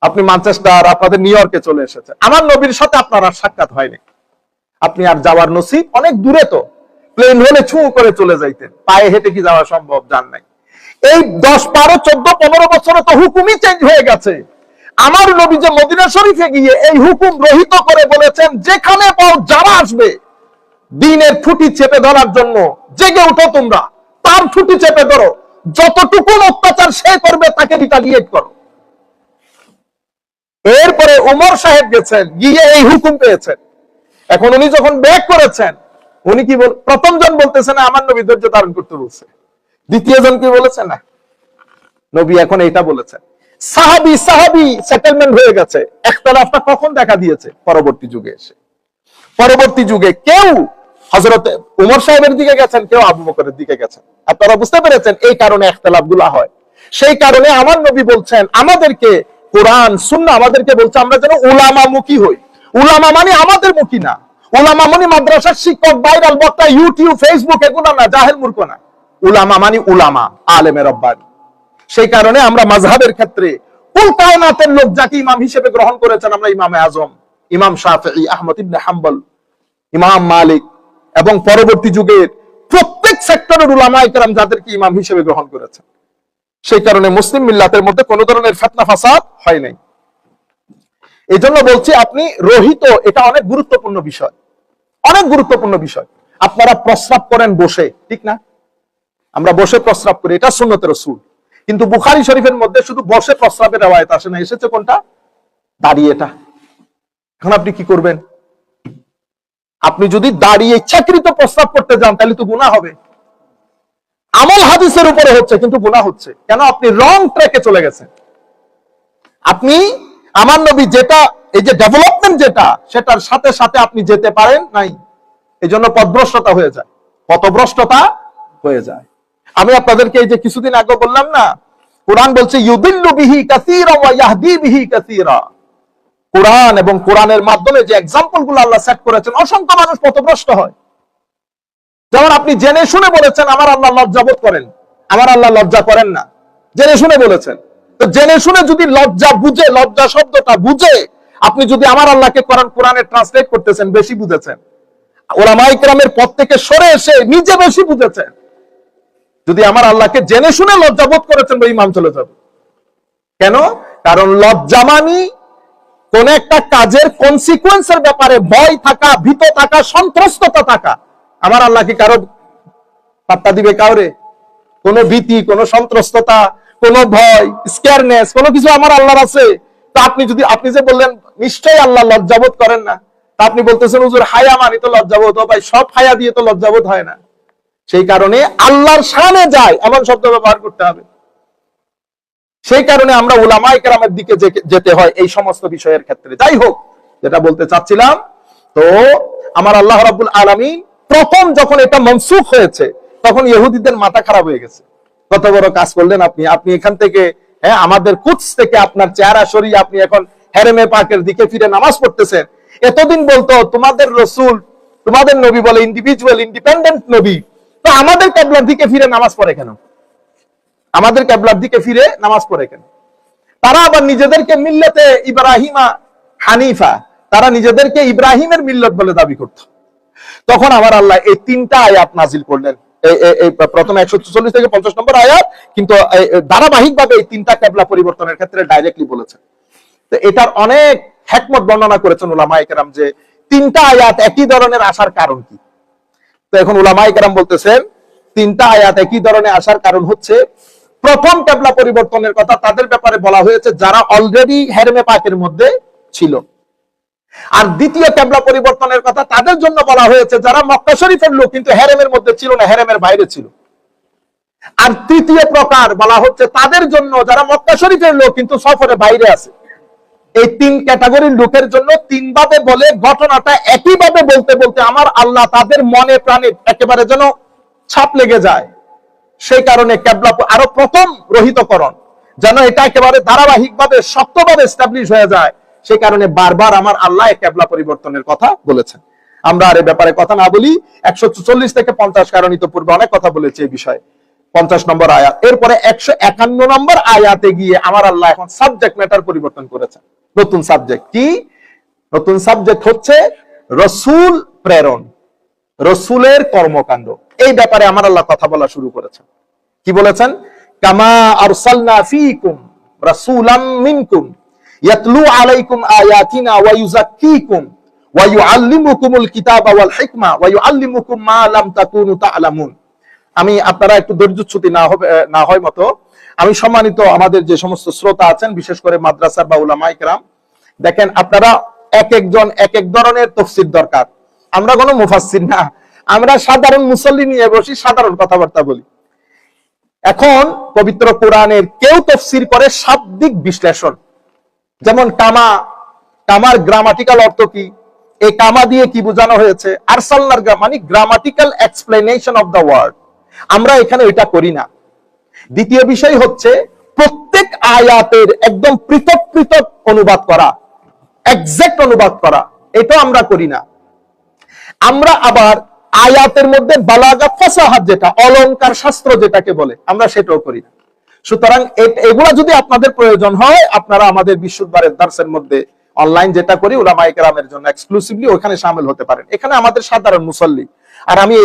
আপনি ম্যানচেস্টার, আপনাদের নিউ ইয়র্কে চলে এসেছেন। আমার নবীর সাথে আপনার আর সাক্ষাৎ হয়নি, আপনি আর যাওয়ার নসিব অনেক দূরে, তো প্লেন হলে ছুঁ করে চলে যাইতেন, পায়ে হেঁটে কি যাওয়া সম্ভব? জান নাই। এই 10, 12, 14, 15 বছরে তো হুকুমই চেঞ্জ হয়ে গেছে। আমার নবী যে মদিনা শরীফে গিয়ে এই হুকুম রহিত করে বলেছেন, যেখানে পাও যারা আসবে দ্বীনের খুঁটি চেপে ধরার জন্য, জেগে উঠো তোমরা, তার খুঁটি চেপে ধরো, যতটুকু অত্যাচার সে করবে তাকে রিটালিয়েট করো। এরপরে ওমর সাহেব গেছেন, গিয়ে এই হুকুম পেয়েছেন। এখন উনি যখন ব্যাক করেছেন, উনি কি প্রথম জন বলতেছেন আমার নবী ধৈর্য ধারণ করতে বলছে, দ্বিতীয় জন কি বলেছেন? না, নবী এখন এইটা বলেছেন। সাহাবী সাহাবী সেটেলমেন্ট হয়ে গেছে। ইখতিলাফটা কখন দেখা দিয়েছে? পরবর্তী যুগে এসে। পরবর্তী যুগে কেউ হযরত ওমর সাহেবের দিকে গেছেন, কেউ আবু বকরের দিকে গেছেন। আপনারা বুঝতে পেরেছেন? এই কারণে ইখতিলাফগুলো হয়। সেই কারণে আমার নবী বলছেন আমাদেরকে, কোরআন সুন্নাহ আমাদেরকে বলছে আমরা যেন উলামা মুখী হই। উলামা মানে আমাদের মুখী না, উলামা মানে মাদ্রাসার শিক্ষক, ভাইরাল বক্তা, ইউটিউব, ফেসবুক, এগুলো না, জাহেল মূর্খ না। উলামা মানে উলামা, আলেমে রব্বানি। সেই কারণে আমরা মাযহাবের ক্ষেত্রে কুল কায়নাতের লোক যাকে ইমাম হিসেবে গ্রহণ করেছেন, আমরা ইমামে আজম, ইমাম শাফিঈ, আহমদ ইবনে হাম্বল, ইমাম মালিক এবং পরবর্তী যুগের প্রত্যেক সেক্টরের উলামায়ে কেরাম যাদেরকে ইমাম হিসেবে গ্রহণ করেছেন, সেই কারণে মুসলিম মিল্লাতের মধ্যে কোনো ধরনের ফিতনা ফাসাদ হয় নাই। এই জন্য বলছি আপনি রহিত, এটা অনেক গুরুত্বপূর্ণ বিষয়, অনেক গুরুত্বপূর্ণ বিষয়। আপনারা প্রস্রাব করেন বসে, ঠিক না? আমরা বসে প্রস্রাব করি, এটা সুন্নতে রাসূল। কিন্তু বুখারী শরীফের মধ্যে শুধু বসে প্রস্রাবের রওয়ায়াত আসে না, এসেছে কোনটা? দাঁড়িয়ে। এটা এখন আপনি কি করবেন? আপনি যদি দাঁড়িয়ে ইচ্ছাকৃত প্রস্রাব করতে যান তাহলে তো গুনাহ হবে। আমল হাদিসের উপরে হচ্ছে কিন্তু গুনাহ হচ্ছে কেন? আপনি রং ট্র্যাকে চলে গেছেন। আপনি আমার নবী যেটা, এই যে ডেভেলপমেন্ট যেটা, সেটার সাথে সাথে আপনি যেতে পারেন নাই। এই জন্য পথভ্রষ্টতা হয়ে যায়, পথভ্রষ্টতা হয়ে যায়। আমি আপনাদেরকে এই যে কিছুদিন আগে বললাম না, কোরআন বলছে ইউদিল্লু বিহি কাসীরা ওয়া ইয়াহদি বিহি কাসীরা। কোরআন এবং কোরআনের মাধ্যমে যে এক্সাম্পল গুলো আল্লাহ সেট করেছেন, অসংখ্য মানুষ পথভ্রষ্ট হয়। যেমন আপনি জেনে শুনে বলেছেন আমার আল্লাহ লজ্জাবোধ করেন, আমার আল্লাহ লজ্জা করেন না, জেনে শুনে বলেছেন। তো জেনে শুনে যদি লজ্জা বুঝে, লজ্জা শব্দটা বুঝে আপনি যদি আমার আল্লাহকে কোরআনে ট্রান্সলেট করতেছেন, বেশি বুঝেছেন। উলামায়ে কেরামের পথ থেকে সরে এসে নিজে বেশি বুঝেছেন। যদি আমার আল্লাহকে জেনে শুনে লজ্জাবোধ করেছেন, ওই ইমান চলে যাবে। কেন? কারণ লজ্জা মানি কোন একটা কাজের কনসিকুয়েন্সের ব্যাপারে ভয় থাকা, ভীত থাকা, সন্ত্রস্ততা থাকা। আমার আল্লাহ কি কারো পাত্তা দিবে? কাউরে কোনো ভীতি, কোনো সন্ত্রস্ততা, কোনো ভয়, স্কেয়ারনেস, কোনো কিছু আমার আল্লাহর আছে? তা আপনি যে বললেন নিশ্চয়ই আল্লাহ লজ্জাবোধ করেন না, তা আপনি বলতেছেন হুজুর হায়া মানি তো লজ্জাবোধ। ও ভাই, সব হায়া দিয়ে তো লজ্জাবোধ হয় না। সেই কারণে আল্লাহর শানে যায় এমন শব্দ ব্যবহার করতে হবে। সেই কারণে আমরা উলামায়ে কেরামের দিকে যেতে হয় এই সমস্ত বিষয়ের ক্ষেত্রে। যাই হোক, যেটা বলতে চাচ্ছিলাম, তো আমার আল্লাহ রাব্বুল আলামিন প্রথম যখন এটা মনসুখ হয়েছে তখন ইহুদিদের মাথা খারাপ হয়ে গেছে। কত বড় কাজ করলেন আপনি এখান থেকে, আমাদের কুদস থেকে আপনার চেহারা সরিয়ে আপনি এখন হেরেমে পাকের দিকে ফিরে নামাজ পড়তেছেন। এতদিন বলতো তোমাদের রাসূল, তোমাদের নবী বলে ইন্ডিভিজুয়াল ইন্ডিপেন্ডেন্ট নবী, তো আমাদের কিবলার দিকে ফিরে নামাজ পড়ে কেন? আমাদের কিবলার দিকে ফিরে নামাজ পড়ে কেন? তারা আবার নিজেদেরকে মিল্লাতে ইব্রাহিমা হানিফা, তারা নিজেদেরকে ইব্রাহিমের মিল্লত বলে দাবি করত। তখন আমার আল্লাহ এই তিনটা আয়াত নাজিল করলেন। এই প্রথমে 144 থেকে 50 নম্বর আয়াত, কিন্তু ধারাবাহিকভাবে এই তিনটা কিবলা পরিবর্তনের ক্ষেত্রে ডাইরেক্টলি বলেছেন। তো এটার অনেক হিকমত বর্ণনা করেছেন উলামায়ে কেরাম, যে তিনটা আয়াত একই ধরনের আসার কারণ কি। তো এখন উলামায়ে কেরাম বলতেছেন তিনটা আয়াত একই ধরনের আসার কারণ হচ্ছে, প্রথম কিবলা পরিবর্তনের কথা তাদের ব্যাপারে বলা হয়েছে যারা অলরেডি হেরেমে পাকের মধ্যে ছিল। আর দ্বিতীয় কিবলা পরিবর্তনের কথা তাদের জন্য বলা হয়েছে যারা মক্কা শরীফের লোক কিন্তু হেরেমের মধ্যে ছিল না, হেরেমের বাইরে ছিল। আর তৃতীয় প্রকার বলা হচ্ছে তাদের জন্য যারা মক্কা শরীফের লোক কিন্তু সফরের বাইরে আছে। এই তিন ক্যাটাগরির লোকের জন্য তিনভাবে বলে ঘটনাটা একইভাবে বলতে বলতে আমার আল্লাহ তাদের মনে প্রাণে একেবারে যেন ছাপ লেগে যায়। সেই কারণে কিবলা আরো প্রথম রহিতকরণ যেন এটা একেবারে ধারাবাহিকভাবে শক্তভাবে এস্টাবলিশ হয়ে যায়, সেই কারণে বারবার আমার আল্লাহ কিবলা পরিবর্তনের কথা বলেছেন। আমরা আর এই ব্যাপারে কথা না বলি। 144 থেকে 50, কারণ ইতিপূর্বে অনেক কথা বলেছে এই বিষয়ে। 50 নম্বর আয়াত, এরপরে 151 নম্বর আয়াতে গিয়ে আমার আল্লাহ এখন সাবজেক্ট ম্যাটার পরিবর্তন করেছেন। নতুন সাবজেক্ট কি? নতুন সাবজেক্ট হচ্ছে রাসূল প্রেরণ, রাসূলের কর্মকাণ্ড। এই ব্যাপারে আমার আল্লাহ কথা বলা শুরু করেছেন। কি বলেছেন? কামা আরসালনা ফীকুম রাসূলাম মিনকুম ইয়াতলু আলাইকুম আয়াতিনা ওয়া ইউযাক্কিকুম ওয়া ইউআল্লিমুকুমুল কিতাবা ওয়াল হিকমা ওয়া ইউআল্লিমুকুম মা লাম তাকুনু তা'লামুন। আমি আপনারা একটু ধৈর্যচ্যুতি না হয় মতো, আমি সম্মানিত আমাদের যে সমস্ত শ্রোতা আছেন, বিশেষ করে মাদ্রাসার বা উলামায়ে কেরাম, দেখেন আপনারা এক একজন এক এক ধরনের তাফসীর দরকার। আমরা কোনো মুফাসসির না, আমরা সাধারণ মুসল্লি নিয়ে বসি, সাধারণ কথাবার্তা বলি। এখন পবিত্র কোরআনের কেউ তাফসীর করে শাব্দিক বিশ্লেষণ, যেমন কামার গ্রামাটিক্যাল অর্থ কি, এই কামা দিয়ে কি বোঝানো হয়েছে, আরসালনার মানে grammatical explanation of the word. আমরা এখানে এটা করি না। দ্বিতীয় বিষয় হচ্ছে প্রত্যেক আয়াতের একদম পৃথক পৃথক অনুবাদ করা, এক্সাক্ট অনুবাদ করা, এটাও আমরা করি না। আমরা আবার আয়াতের মধ্যে বালাগা ফাসাহাত, যেটা অলংকার শাস্ত্র যেটাকে বলে, আমরা সেটাও করি না। সুতরাং এগুলা যদি আপনাদের প্রয়োজন হয়, আপনারা আমাদের বিশুদ্ধবারের দার্সের মধ্যে অনলাইন যেটা করি উলামায়ে কেরামের জন্য এক্সক্লুসিভলি, ওখানে শামিল হতে পারেন। এখানে আমাদের সাধারণ মুসল্লি, আর আমি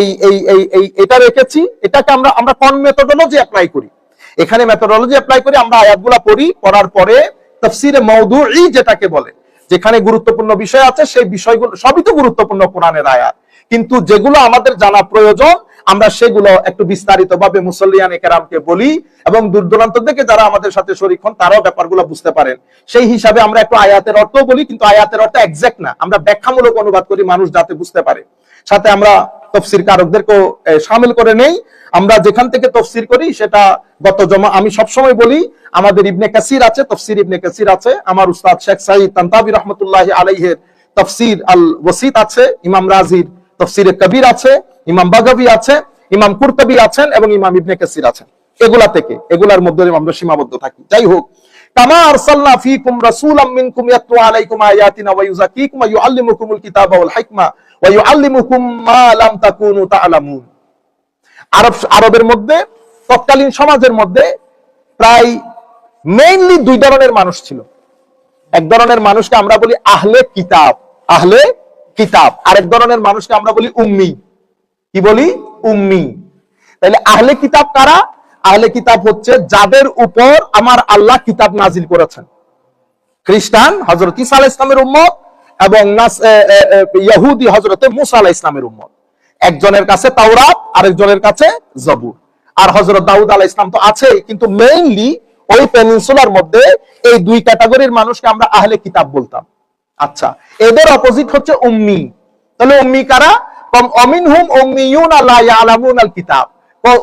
এটা রেখেছি, এটাকে আমরা কোন মেথডোলজি অ্যাপ্লাই করি। এখানে মেথোডোলজি অ্যাপ্লাই করে আমরা আয়াতগুলো পড়ি, পড়ার পরে তাফসীরে মাউদুঈ যেটাকে বলে, যেখানে গুরুত্বপূর্ণ বিষয় আছে, সেই বিষয়গুলো সবই তো গুরুত্বপূর্ণ কোরআনের আয়াত, কিন্তু যেগুলো আমাদের জানা প্রয়োজন আমরা সেগুলো একটু বিস্তারিত ভাবে মুসল্লিয়ানে কেরামকে বলি, এবং দূর দূরান্ত থেকে যারা আমাদের সাথে শরীক হন তারাও ব্যাপারগুলো বুঝতে পারেন। সেই হিসাবে আমরা একটু আয়াতের অর্থ বলি, কিন্তু আয়াতের অর্থ এক্সাক্ট না, আমরা ব্যাখ্যামূলক অনুবাদ করি মানুষ যাতে বুঝতে পারে। সাথে আমরা তাফসীর কারকদেরকেও শামিল করে নেই। আমরা যেখান থেকে তাফসীর করি সেটা গত জমা আমি সবসময় বলি, আমাদের ইবনে কাসির আছে, তাফসীর ইবনে কাসির আছে, আমার উস্তাদ শেখ সাঈদ তানতাবি রাহমাতুল্লাহি আলাইহির তাফসীর আল ওয়াসিত আছে, ইমাম রাজির তাফসীরে কবির আছে, ইমাম বাগাবী আছে, ইমাম কুরতুবী আছেন, এবং ইমাম ইবনে কাসির আছেন। এগুলা থেকে, এগুলার মধ্যে আমরা সীমাবদ্ধ থাকি। যাই হোক, কামা আরসালনা ফীকুম রাসূলাম মিনকুম ইয়াতলু আলাইকুম আয়াতিনা ওয়া ইউযাক্কিকুম ওয়া ইউআল্লিমুকুমুল কিতাবা ওয়াল হিকমা ওয়া ইউআল্লিমুকুম মা লাম তাকুনু তা'লামুন। আরবের মধ্যে, তৎকালীন সমাজের মধ্যে প্রায় মেইনলি দুই ধরনের মানুষ ছিল। এক ধরনের মানুষকে আমরা বলি আহলে কিতাব, আহলে কিতাব, আরেক ধরনের মানুষকে আমরা বলি উম্মি। কি বলি? উম্মি। তাহলে আহলে কিতাব কারা? আহলে কিতাব হচ্ছে যাদের উপর আমার আল্লাহ কিতাব নাজিল করেছেন। খ্রিস্টান হযরত ঈসা আলাইহিস সালামের উম্মত, এবং ইহুদি হযরত মুসা আলাইহিস সালামের উম্মত। একজনের কাছে তাওরাত, আরেকজনের কাছে জবুর। আর হযরত দাউদ আলাইহিস সালাম তো আছেই, কিন্তু মেইনলি ওই পেনিনসুলার মধ্যে এই দুই ক্যাটাগরির মানুষকে আমরা আহলে কিতাব বলতাম। আচ্ছা, এদের অপোজিট হচ্ছে উম্মি। তাহলে উম্মি কারা? অমিনহুম উম্মিয়ুনা লা ইয়ালামুনাল কিতাব।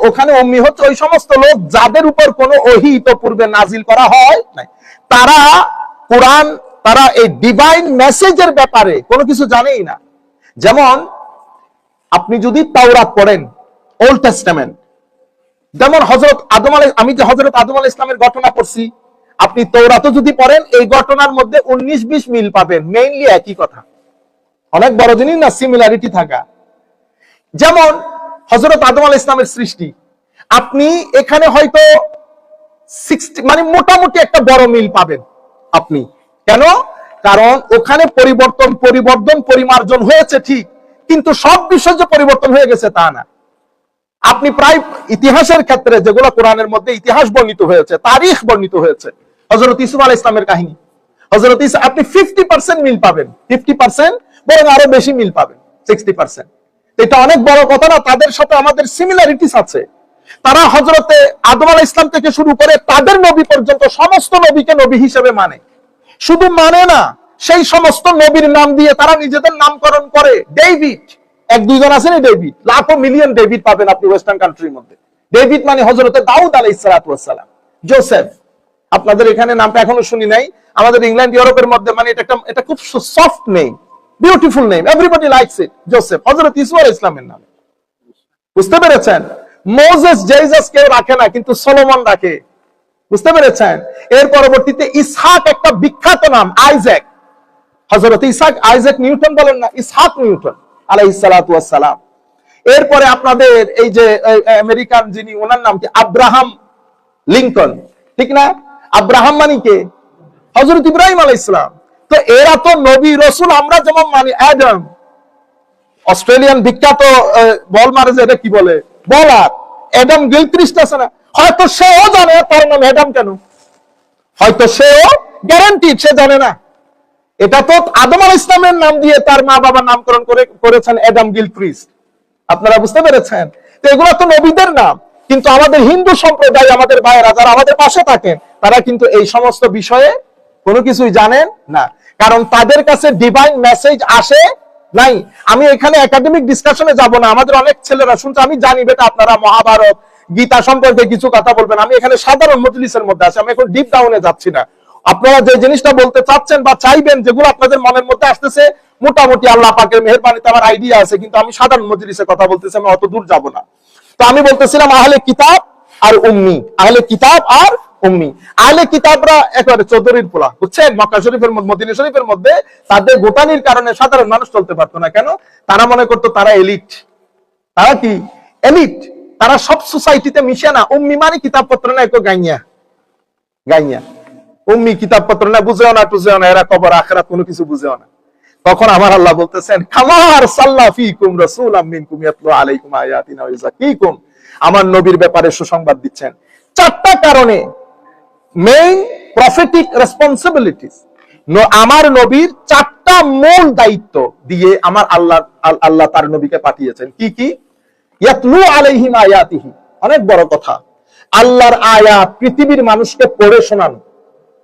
ওখানে উম্মি হচ্ছে ওই সমস্ত লোক যাদের উপর কোনো ওহী পূর্বে নাজিল করা হয় নাই। তারা কোরআন, তারা এই ডিভাইন মেসেজের ব্যাপারে কোনো কিছু জানেই না। যেমন আপনি যদি তাওরাত পড়েন, ওল্ড টেস্টামেন্ট, যেমন হযরত আদম আলাইহিস, আমি যে হযরত আদম আলাইহিস সালামের ঘটনা পড়ছি, আপনি তাওরাতও যদি পড়েন এই ঘটনার মধ্যে 19-20 মিল পাবেন, মেইনলি একই কথা। অনেক বড় জিনিস না সিমিলারিটি থাকা। যেমন হযরত আদম আলাইহিস সালামের সৃষ্টি, আপনি এখানে হয়তো 60 মানে মোটামুটি একটা বড় মিল পাবেন আপনি। কেন? কারণ ওখানে পরিবর্তন পরিমার্জন হয়েছে ঠিক, কিন্তু সব বিষয় যে পরিবর্তন হয়ে গেছে তা না। আপনি প্রায় ইতিহাসের ক্ষেত্রে যেগুলো কোরআনের মধ্যে ইতিহাস বর্ণিত হয়েছে, তারিখ বর্ণিত হয়েছে, হযরত ইউসুফ আলাইহিস সালামের কাহিনী, হযরত ঈসা, আপনি 50% মিল পাবেন, 50% বরং আরো বেশি মিল পাবেন, 60%। এটা অনেক বড় কথা না? তাদের সাথে আমাদের সিমিলারিটিস আছে। তারা হযরতে আদম আলাইহিস সালাম থেকে শুরু করে তাদের নবী পর্যন্ত সমস্ত নবীকে নবী হিসেবে মানে। শুধু মানে না, সেই সমস্ত নবীর নাম দিয়ে তারা নিজেদের নামকরণ করে। ডেভিড, এক দুইজন আছেন ডেভিড, লাখো মিলিয়ন ডেভিড পাবেন আপনি ওয়েস্টার্ন কান্ট্রির মধ্যে। ডেভিড মানে হযরতে দাউদ আলাইহিস সালাতু ওয়াস সালাম। জোসেফ, আপনাদের এখানে নামটা এখনো শুনি নাই, আমাদের ইংল্যান্ড ইউরোপের মধ্যে মানে এটা খুব soft name, beautiful name, everybody likes it. Joseph হযরত ঈসা আলাইহিস সালামের নাম। বুঝতে পেরেছেন? মোজেস, জেসাস কেউ রাখে না, কিন্তু সলোমন রাখে। বুঝতে পেরেছেন? এর পরবর্তীতে ইসহাক একটা বিখ্যাত নাম, আইজ্যাক। হযরত ইসহাক, আইজ্যাক নিউটন বলেন না, ইসহাক নিউটন আলাইহিস সালাতু ওয়াস সালাম। এরপরে আপনাদের এই যে আমেরিকান যিনি, ওনার নাম কি? আব্রাহাম লিংকন, ঠিক না? আব্রাহাম মানে কে? হযরত ইব্রাহিম আলাইহিস সালাম। তো এরা তো নবী রাসূল, আমরা যেমন মানি অ্যাডাম। অস্ট্রেলিয়ান বিখ্যাত বল মারে যে, এটা কি বলে, বলার অ্যাডাম গিলক্রিস্ট আছে না, হয়তো সেও জানে তার নাম অ্যাডাম কেন, হয়তো সেও গ্যারান্টি সে জানে না। এটা তো আদম আলাইহিস সালামের নাম দিয়ে তার মা বাবা নামকরণ করেছেন অ্যাডাম গিলক্রিস্ট। আপনারা বুঝতে পেরেছেন? তো এগুলো তো নবীদের নাম, কিন্তু আমাদের হিন্দু সম্প্রদায়, আমাদের ভাইয়েরা যারা আমাদের পাশে থাকেন, তারা কিন্তু এই সমস্ত বিষয়ে কোনো কিছুই জানেন না, কারণ তাদের কাছে ডিভাইন মেসেজ আসে নাই। আমি এখানে একাডেমিক ডিসকাশনে যাব না, আমাদের অনেক ছেলেরা শুনছে, আমি জানি বেটা আপনারা মহাভারত গীতা সম্পর্কে কিছু কথা বলবেন, আমি এখানে সাধারণ মজলিসের মধ্যে আছি, আমি এখন ডিপ ডাউনে যাচ্ছি না। আপনারা যে জিনিসটা বলতে চাচ্ছেন বা চাইবেন, যেগুলো আপনাদের মনের মধ্যে আসতেছে, মোটামুটি আল্লাহ পাকের মেহেরবানিতে আমার আইডিয়া আছে, কিন্তু আমি সাধারণ মজলিসে কথা বলতেছি, আমি অত দূর যাব না। তো আমি বলতেছিলাম আহলে কিতাব আর উম্মি, আহলে কিতাব আর উম্মি। আহলে কিতাবরা একেবারে চৌধুরীর পোলা, বুঝছেন? মক্কা শরীফের, মদিনা শরীফের মধ্যে তাদের গোটানির কারণে সাধারণ মানুষ চলতে পারতো না। কেন? তারা মনে করতো তারা এলিট। তারা কি এলিট? তারা সব সোসাইটিতে মিশে না। উম্মি মানে কিতাবপত্র না, একটু গাইয়া গাইয়া। উম্মি কিতাবপত্র না, বুঝেও না, টুঝেও না, এরা কবর আখিরাত কোনো কিছু বুঝেও না। তখন আমার আল্লাহ বলতেছেন, কামার সাল্লা ফীকুম রাসূলাম মিনকুম ইয়াতলু আলাইকুম আয়াতিনা ওয়া ইউযাক্কিকুম। আমার নবীর ব্যাপারে সুসংবাদ দিচ্ছেন, চারটা কারণে মেইন প্রফেটিক রেসপন্সিবিলিটিস, আমার নবীর চারটা মূল দায়িত্ব দিয়ে আমার আল্লাহ তার নবীকে পাঠিয়েছেন। কি কি? ইয়াতলু আলাইহিম আয়াতিহি, অনেক বড় কথা, আল্লাহর আয়াত পৃথিবীর মানুষকে পড়ে শোনানো,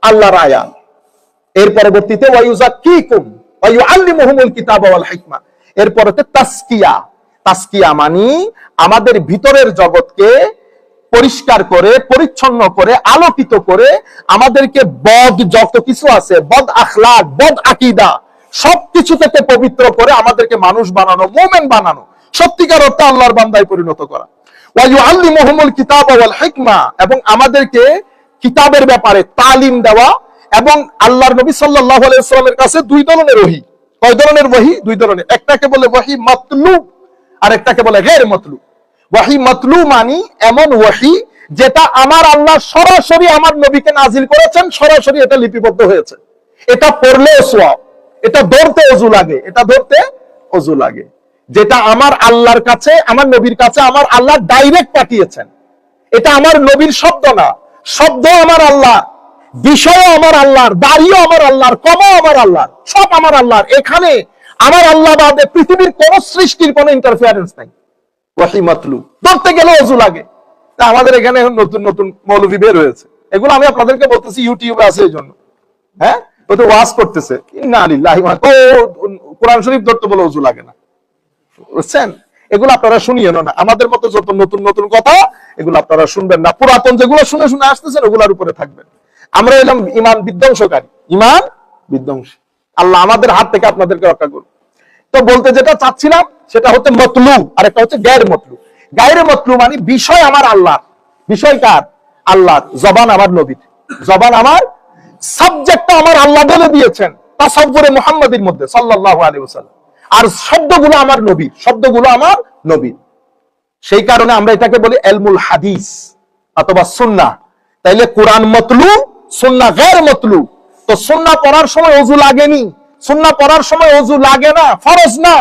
আল্লাহর আয়াত। এর পরবর্তীতে ওয়ায়ুযাক্কিকুম ওয়া ইউআল্লিমুহুমুল কিতাবা ওয়াল হিকমা, এরপর হচ্ছে তাসকিয়া। তাসকিয়া মানে আমাদের ভিতরের জগৎকে পরিষ্কার করে, পরিচ্ছন্ন করে, আলোকিত করে, আমাদেরকে বদ যত কিছু আছে, বদ আখলাক, বদ আকীদা, সবকিছু থেকে পবিত্র করে আমাদেরকে মানুষ বানানো, মুমিন বানানো, সত্যিকার অর্থে আল্লাহর বান্দায় পরিণত করা। ওয়া ইউআল্লিমুহুমুল কিতাবা ওয়াল হিকমা, এবং আমাদেরকে কিতাবের ব্যাপারে তালিম দেওয়া। এবং আল্লাহর নবী সাল্লাল্লাহু আলাইহি ওয়াসাল্লামের কাছে দুই ধরনের ওহী। কয় ধরনের ওহী? দুই ধরনের। একটাকে বলে ওহী মাতলু, আর একটাকে বলে গায়র মাতলু। ওহী মাতলু মানে এমন ওহী যেটা আমার আল্লাহ সরাসরি আমার নবীকে নাজিল করেছেন, সরাসরি এটা লিপিবদ্ধ হয়েছে, এটা পড়লে সওয়াব, এটা ধরতে ওযু লাগে, এটা ধরতে ওযু লাগে। যেটা আমার আল্লাহর কাছে, আমার নবীর কাছে আমার আল্লাহ ডাইরেক্ট পাঠিয়েছেন, এটা আমার নবীর শব্দ না, শব্দ আমার আল্লাহ, বিষয় আমার আল্লাহর, দাড়িও আমার আল্লাহর, কমও আমার আল্লাহর, সব আমার আল্লাহর। এখানে আমার আল্লাহ বাদে পৃথিবীর কোন সৃষ্টির কোন ইন্টারফিয়ারেন্স নাই। ওহী মাতলু ধরতে গেলে ওযু লাগে। তা আমাদের এখানে নতুন নতুন মৌলভী বের হয়েছে, এগুলো আমি আপনাদেরকে বলতেছি, ইউটিউবে আছে এই জন্য। হ্যাঁ, ও তো ওয়াজ করতেছে, ইন্না লিল্লাহি ওয়া কোরআন শরীফ ধরতে বলে ওযু লাগে না, বুঝছেন? এগুলো আপনারা শুনিয়েন না, আমাদের মতো যত নতুন নতুন কথা এগুলো আপনারা শুনবেন না, পুরাতন যেগুলো শুনে শুনে আসতেছেন ওগুলোর উপরে থাকবেন। আমরা এলাম ইমান বিধ্বংসকারী, ইমান বিধ্বংসী। আল্লাহ আমাদের হাত থেকে আপনাদেরকে রক্ষা করুন। তো বলতে যেটা চাচ্ছিলাম সেটা হচ্ছে মতলু, আর একটা হচ্ছে গায়র মতলু। গায়র মতলু মানে বিষয় আমার আল্লাহর, বিষয় কার? আল্লাহর। জবান আমার নবীর, জবান আমার, সাবজেক্টটা আমার আল্লাহ বলে দিয়েছেন তাসাব্বুরে মুহাম্মাদির মধ্যে সাল্লাল্লাহু আলাইহি ওয়াসাল্লাম, আর শব্দগুলো আমার নবীর, শব্দগুলো আমার নবীর। সেই কারণে আমরা এটাকে বলি ইলমুল হাদিস অথবা সুন্নাহ। তাইলে কোরআন মতলু, সুন্নাহ গায়র মতলু। তো সুন্নাহ পড়ার সময় ওযু লাগেনি, সুন্নাহ পড়ার সময় ওযু লাগে না, ফরজ না,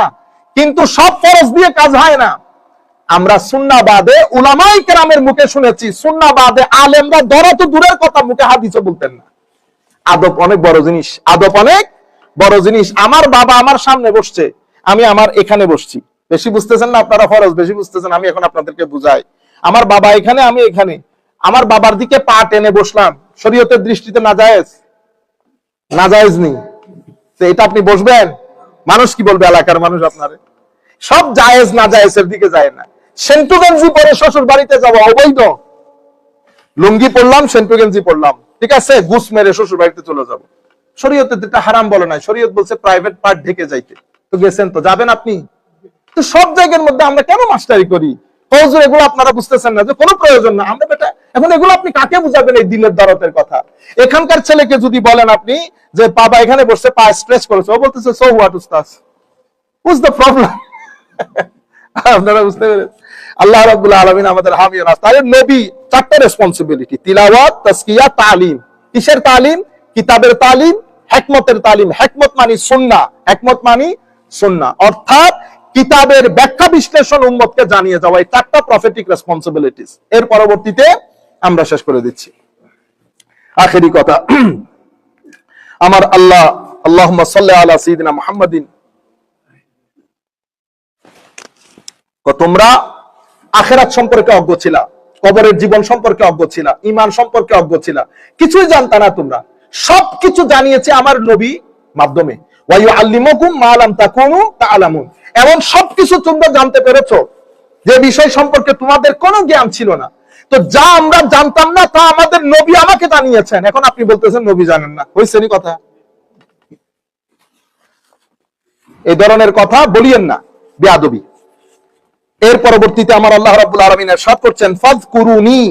কিন্তু সব ফরজ দিয়ে কাজ হয় না। আমরা সুন্নাহ বাদে উলামায়ে কেরামের মুখে শুনেছি, সুন্নাহ বাদে আলেমরা ধরা তো দূরের কথা, মুখে হাদিসও বলতেন না। আদব অনেক বড় জিনিস, আদব অনেক বড় জিনিস। আমার বাবা আমার সামনে বসছে, আমি আমার এখানে বসছি, বেশি বুঝতেছেন না আপনারা, ফরজ বেশি বুঝতেছেন, আমি এখন আপনাদেরকে বুঝাই। আমার বাবা এখানে, আমি এখানে, আমার বাবার দিকে পা টেনে বসলাম, শরীয়তের দৃষ্টিতে নাজায়েজ? নাজায়েজ নেই। তো এটা আপনি বসবেন, মানুষ কি বলবে? এলাকার মানুষ আপনারে। সব জায়েজ না জায়েজের দিকে যায় না। সেন্টু গেঞ্জি পরে শ্বশুর বাড়িতে যাবো অবৈধ, লুঙ্গি পরলাম, সেন্টু গেঞ্জি পরলাম, ঠিক আছে, গুস মেরে শ্বশুর বাড়িতে চলে যাবো। শরীয়তে এটা হারাম বলে নাই, শরীয়ত বলছে প্রাইভেট পার্ট ঢেকে যাইতে। তো গেছেন, তো যাবেন আপনি। তো সব জায়গার মধ্যে আমরা কেন মাস্টারি করি? হুজুর এগুলো আপনারা বুঝতেছেন না যে কোনো প্রয়োজন না। আমরা বেটা এখন এগুলো আপনি কাকে বুঝাবেন এই দিলের দরদের কথা? এখানকার ছেলেকে যদি বলেন আপনি যে বাবা এখানে বসে পা স্ট্রেচ করেছে, ও বলতেছে সো হোয়াট উস্তাদ, হোয়াটস দ্য প্রবলেম? আপনারা বুঝতে পেরেছেন? আল্লাহ রাব্বুল আলামিন আমাদের হামি ও নাস্তা। নবী চারটা রেসপন্সিবিলিটি, তিলাওয়াত, তাসকিয়া, তালিম। কিসের তালিম? কিতাবের তালিম, হিকমতের তালিম। হিকমত মানে সুন্নাহ, হিকমত মানে সুন্নাহ, অর্থাৎ কিতাবের ব্যাখ্যা বিশ্লেষণ উম্মতকে জানিয়ে যাওয়া। এই চারটা প্রফেটিক রেসপন্সিবিলিটিস। এর পরবর্তীতে আমরা শেষ করে দিচ্ছি আখেরি কথা। আমার আল্লাহ, আল্লাহুম্মা সাল্লি আলা সাইয়্যিদিনা মুহাম্মাদিন। তোমরা আখিরাত সম্পর্কে অজ্ঞ ছিলা, কবরের জীবন সম্পর্কে অজ্ঞ ছিলা, ঈমান সম্পর্কে অজ্ঞ ছিলা, কিছুই জানতা না তোমরা। সবকিছু জানিয়েছে আমার নবী মাধ্যমে। ওয়া ইউআল্লিমুকুম মা লাম তাকুনু তা'লামুন। এমন সবকিছু তোমরা জানতে পেরেছো যে বিষয় সম্পর্কে তোমাদের কোনো জ্ঞান ছিল না। তো যা আমরা জানতাম না তা আমাদের নবী আমাকে জানিয়েছেন। এখন আপনি বলতেছেন নবী জানেন না, হইছেনি কথা? এই ধরনের কথা বলিয়েন না, বেয়াদবি। এর পরবর্তীতে আমার আল্লাহ রাব্বুল আলামিন ইরশাদ করছেন, ফাযকুরুনি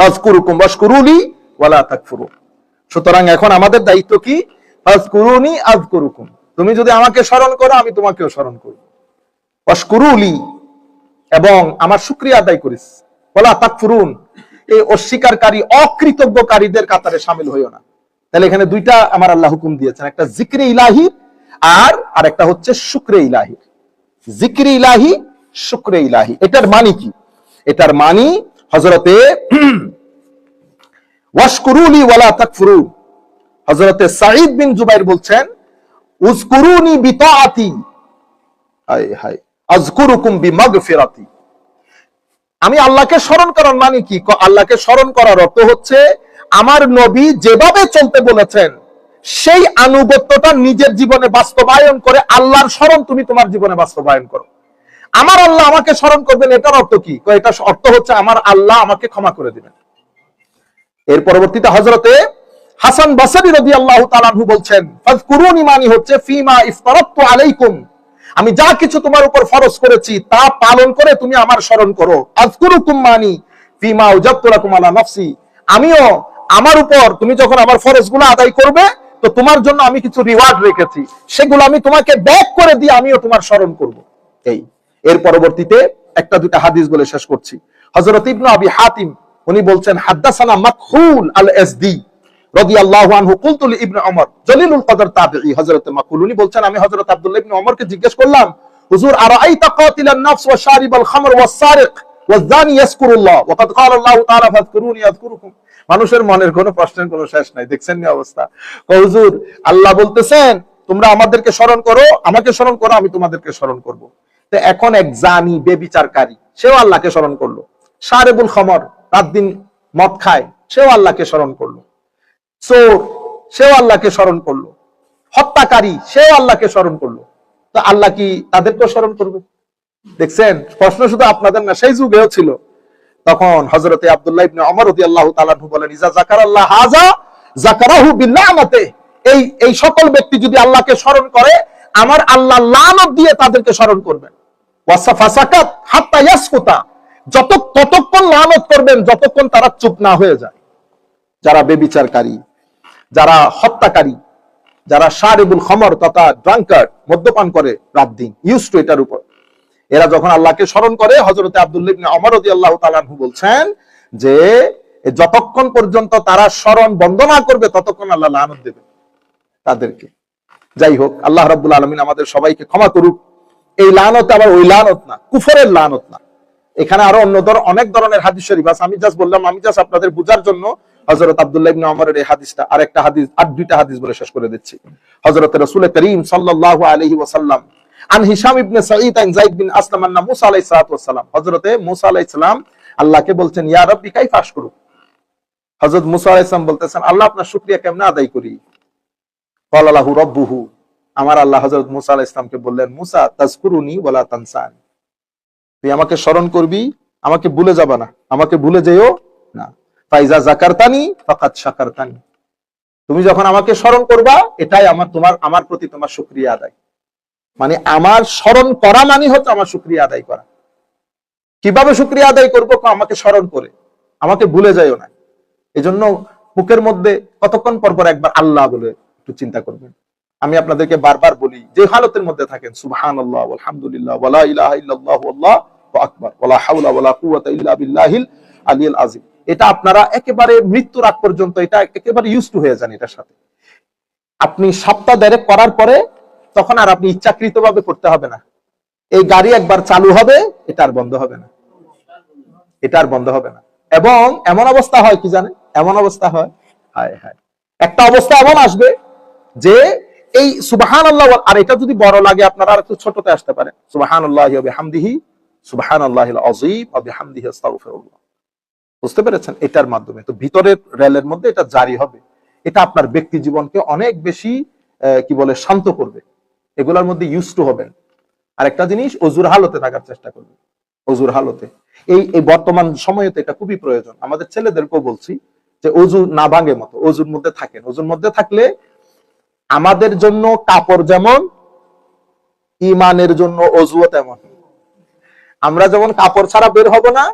আযকুরুকুম ওয়াশকুরুলি ওয়ালা তাকফুরুন। সুতরাং এখন আমাদের দায়িত্ব কি? ফাযকুরুনি আযকুরুকুম, তুমি যদি আমাকে স্মরণ করো আমি তোমাকেও স্মরণ করব। ওয়াশকুরুলি, এবং আমার শুকরিয়া আদায় করিস। ওয়ালা তাকফুরুন, এই অস্বীকারী অকৃতজ্ঞকারীদের কাতারে শামিল হইও না। তাহলে এখানে দুইটা আমার আল্লাহ হুকুম দিয়েছেন, একটা জিকরে ইলাহি আর একটা হচ্ছে শুকরে ইলাহি। জিকরে ইলাহি, শুকরে ইলাহি, এটার মানে কি? এটার মানে হযরতে ওয়াশকুরুনি ওয়ালা তাকফুরু, হযরতে সাঈদ বিন জুবাইর বলছেন উযকুরুনি বিতাআতি হায় হায় আযকুরুকুম বিমাগফিরাতি। আমি আল্লাহকে স্মরণ করার মানে কি? আল্লাহকে স্মরণ করার অর্থ হচ্ছে আমার নবী যেভাবে চলতে বলেছেন সেই আনুগত্যটা নিজের জীবনে বাস্তবায়ন করে আল্লাহর স্মরণ তুমি তোমার জীবনে বাস্তবায়ন করো। আমার আল্লাহ আমাকে স্মরণ করবেন, এটার অর্থ কি? এটা অর্থ হচ্ছে আমার আল্লাহ আমাকে ক্ষমা করে দিবেন। এর পরবর্তীতে হযরতে হাসান বসরি রাদিয়াল্লাহু তাআলা আনহু বলছেন ফাযকুরুনি মানি হচ্ছে ফিমা ইফতারাতু আলাইকুম, আমি যা কিছু তোমার উপর ফরজ করেছি তা পালন করে তুমি আমার স্মরণ করো। আযকুরুকুম মানি ফিমা ওয়াজাবতু লাকুম আলা নাফসি, আমিও আমার উপর তুমি যখন আমার ফরজগুলো আদায় করবে তো তোমার জন্য আমি কিছু রিওয়ার্ড রেখেছি, সেগুলো আমি তোমাকে ব্যাক করে দিয়ে আমিও তোমার স্মরণ করব। এই এর পরবর্তীতে একটা দুটা হাদিস বলে শেষ করছি। হযরত ইবনে আবি হাতিম উনি বলছেন হাদাসানা মাকহুল আল আসদি রাদিয়াল্লাহু আনহু কুলতু লি ইবনে ওমর জলিলুল কদর তাবিঈ, হযরত মাকহুল উনি বলছেন আমি হযরত আব্দুল্লাহ ইবনে ওমরকে জিজ্ঞেস করলাম হুজুর আরাআইতা কাতিলান নাফস ওয়া শারিবাল খামর ওয়াস সারিক ওয়াজ জানি ইয়াজকুরুল্লাহ ওয়া কাদ ক্বালা আল্লাহু তাআলা ফাযকুরুনি আযকুরুকুম। মানুষের মনের কোনো প্রশ্নের কোনো শেষ নাই, দেখছেন না অবস্থা। হুজুর আল্লাহ বলতেছেন তোমরা আমাদেরকে স্মরণ করো, আমাকে স্মরণ করো, আমি তোমাদেরকে স্মরণ করব। তো এখন এক জানি বেবিচারকারী সেও আল্লাহকে স্মরণ করলো, শারিবুল খামর রাত দিন মদ খায় সেও আল্লাহকে স্মরণ করলো, চোর সেও আল্লাহকে স্মরণ করলো, হত্যাকারী সেও আল্লাহকে স্মরণ করলো। তো আল্লাহ কি তাদেরকেও স্মরণ করবে? দেখছেন প্রশ্ন শুধু আপনাদের না, সেই যুগেও ছিল। তখন হযরতে আব্দুল্লাহ ইবনে ওমর রাদিয়াল্লাহু তাআলা আনহু বলেন ইজা যাকারাল্লাহ হাযা যাকারাহু বিল্লানাতে, এই সকল ব্যক্তি যদি আল্লাহকে স্মরণ করে আমার আল্লাহ লানত দিয়ে তাদেরকে স্মরণ করবেন। ওয়াসাফাসাকাত হাত্তা ইয়াসকুতা, ততক্ষণ লানত করবেন যতক্ষণ তারা চুপ না হয়ে যায়। যারা বেবিচারকারী, যারা হত্যাকারী, যারা শারিবুল খামর তথা ড্রাঙ্কার্ড মদ্যপান করে রাত দিন ইউজ টু এটার উপর, এরা যখন আল্লাহকে স্মরণ করে হযরতে আব্দুল্লাহ ইবনে ওমর রাদিয়াল্লাহু তাআলা আনহু বলছেন যে যতক্ষণ পর্যন্ত তারা স্মরণ বন্ধ না করবে ততক্ষণ আল্লাহ লানত দেবে তাদেরকে। যাই হোক, আল্লাহ রাব্বুল আলামিন আমাদের সবাইকে ক্ষমা করুক। এই লানত আবার ওই লানত না, কুফরের লানত না। এখানে আরো অনেক ধরনের হাদিস শরীফ আছে, আমি জাস্ট আপনাদের বুঝার জন্য হযরত আব্দুল্লাহ ইবনে ওমরের এই হাদিসটা আর একটা হাদিস আর দুইটা হাদিস বলে শেষ করে দিচ্ছি। হযরত রাসূল করিম সাল্লাল্লাহু আলাইহি ওয়াসাল্লাম আন হিশাম ইবনে সাঈদ আন যায়েদ বিন আসলাম আন্না মুসা আলাইহিস সালাতু ওয়াস সালাম, হযরতে মুসা আলাইহিস সালাম আল্লাহকে বলছেন ইয়া রাব্বি কাইফা আশকুরু। হযরত মুসা আলাইহিস সালাম বলতেছেন আল্লাহ আপনার শুকরিয়া কেমনে আদায় করি? ক্বালা লাহু রাব্বুহু, আমার আল্লাহ হযরত মুসা আলাইহিস সালামকে বললেন মুসা তাযকুরুনি ওয়ালা তানসানি, তুই আমাকে স্মরণ করবি, আমাকে ভুলে যাবা না, আমাকে ভুলে যেও না। ফাইজা যাকারতানি ফাকাদ শাকারতানি, তুমি যখন আমাকে স্মরণ করবা এটাই আমার প্রতি তোমার শুকরিয়া আদায়। মানে আমার স্মরণ করা মানে হচ্ছে আমার শুকরিয়া আদায় করা। কিভাবে শুকরিয়া আদায় করবো? আমাকে স্মরণ করে, আমাকে ভুলে যাইও না। এজন্য মুখের মধ্যে কতক্ষণ পর পর একবার আল্লাহ বলে একটু চিন্তা করবেন। আমি আপনাদেরকে বারবার বলি যে হালতের মধ্যে থাকেন সুবহানাল্লাহ আলহামদুলিল্লাহ ওয়ালা ইলাহা ইল্লাল্লাহু আল্লাহু আকবার ওয়ালা হাওলা ওয়ালা কুওয়াতা ইল্লা বিল্লাহিল আলিয়্যিল আযীম। এটা আপনারা একেবারে মৃত্যুর আগ পর্যন্ত এটা একেবারে ইউজ টু হয়ে যান এটার সাথে। আপনি সপ্তাহ দেড়েক করার পরে তখন আর আপনি ইচ্ছাকৃতভাবে করতে হবে না। এই গাড়ি একবার চালু হবে, এটা আর বন্ধ হবে না, এটা আর বন্ধ হবে না। এবং এমন অবস্থা হয় কি জানেন, এমন অবস্থা হয় হায় হায় একটা অবস্থা এমন আসবে যে এই সুবহানাল্লাহ, আর এটা যদি বড় লাগে আপনারা আর একটু ছোটতে আসতে পারেন সুবহানাল্লাহি ওয়া বিহামদিহি সুবহানাল্লাহিল আযীম ওয়া বিহামদিহি আস্তাগফিরুল্লাহ। বুঝতে পেরেছেন? এটার মাধ্যমে তো ভিতরের রেলের মধ্যে এটা জারি হবে। এটা আপনার ব্যক্তি জীবনকে অনেক বেশি কি বলে শান্ত করবে। এগুলোর মধ্যে ইউজ টু হবেন। আর একটা জিনিস, অজুর হালতে থাকার চেষ্টা করবেন। অজুর হালতে এই বর্তমান সময়ে তো এটা খুবই প্রয়োজন। আমাদের ছেলেদেরকেও বলছি যে অজু না ভাঙে মতো অজুর মধ্যে থাকেন। অজুর মধ্যে থাকলে আমাদের জন্য কাপড় যেমন, ইমানের জন্য অজুও তেমন। আমরা যেমন কাপড় ছাড়া বের হব না,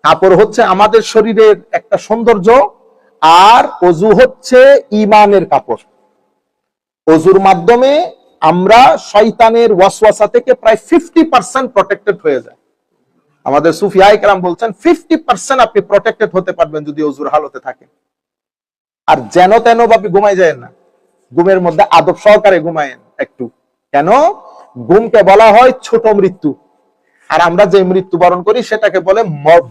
কাপড় হচ্ছে আমাদের শরীরের একটা সৌন্দর্য, আর অজু হচ্ছে ইমানের কাপড়। অজুর মাধ্যমে আমরা শয়তানের ওয়াসওয়াসা থেকে প্রায় 50% প্রটেক্টেড হয়ে যায়। আমাদের সুফিয়া ইকরাম বলছেন 50% আপনি প্রটেক্টেড হতে পারবেন যদি অজুর হালতে থাকেন। আর যেন তেন ভাবে ঘুমাই যায় না, ঘুমের মধ্যে আদব সহকারে ঘুমায়েন একটু। কেন? ঘুমকে বলা হয় ছোট মৃত্যু। আর আমরা যে মৃত্যুবরণ করি সেটাকে বলে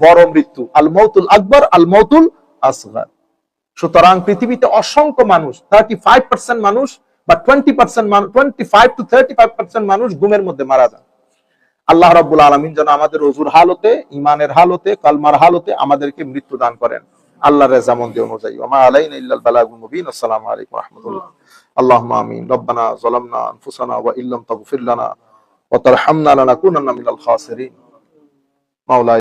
বড় মৃত্যু, আল মৌতুল আকবর, আল মৌতুল আসগার। সুতরাং পৃথিবীতে অসংখ্য মানুষ, 35% মানুষ বা 20% মানুষ, 25 to 35% মানুষ ঘুমের মধ্যে মারা যান। আল্লাহ রাব্বুল আলামিন যেন আমাদের ওযুর হালতে, ঈমানের হালতে, কালমার হালতে আমাদেরকে মৃত্যু দান করেন আল্লাহর রেজামন্দি অনুযায়ী। ওয়া মা আলাইনা ইল্লাল বালাগুল মুবিন। আসসালামু আলাইকুম ওয়া রাহমাতুল্লাহ। আল্লাহুম্মা আমিন। রব্বানা যালামনা আনফুসানা ওয়া ইল্লাম তাগফির লানা ওয়া তারহামনা লানাকুনান্না মিনাল খাসিরিন। মাওলা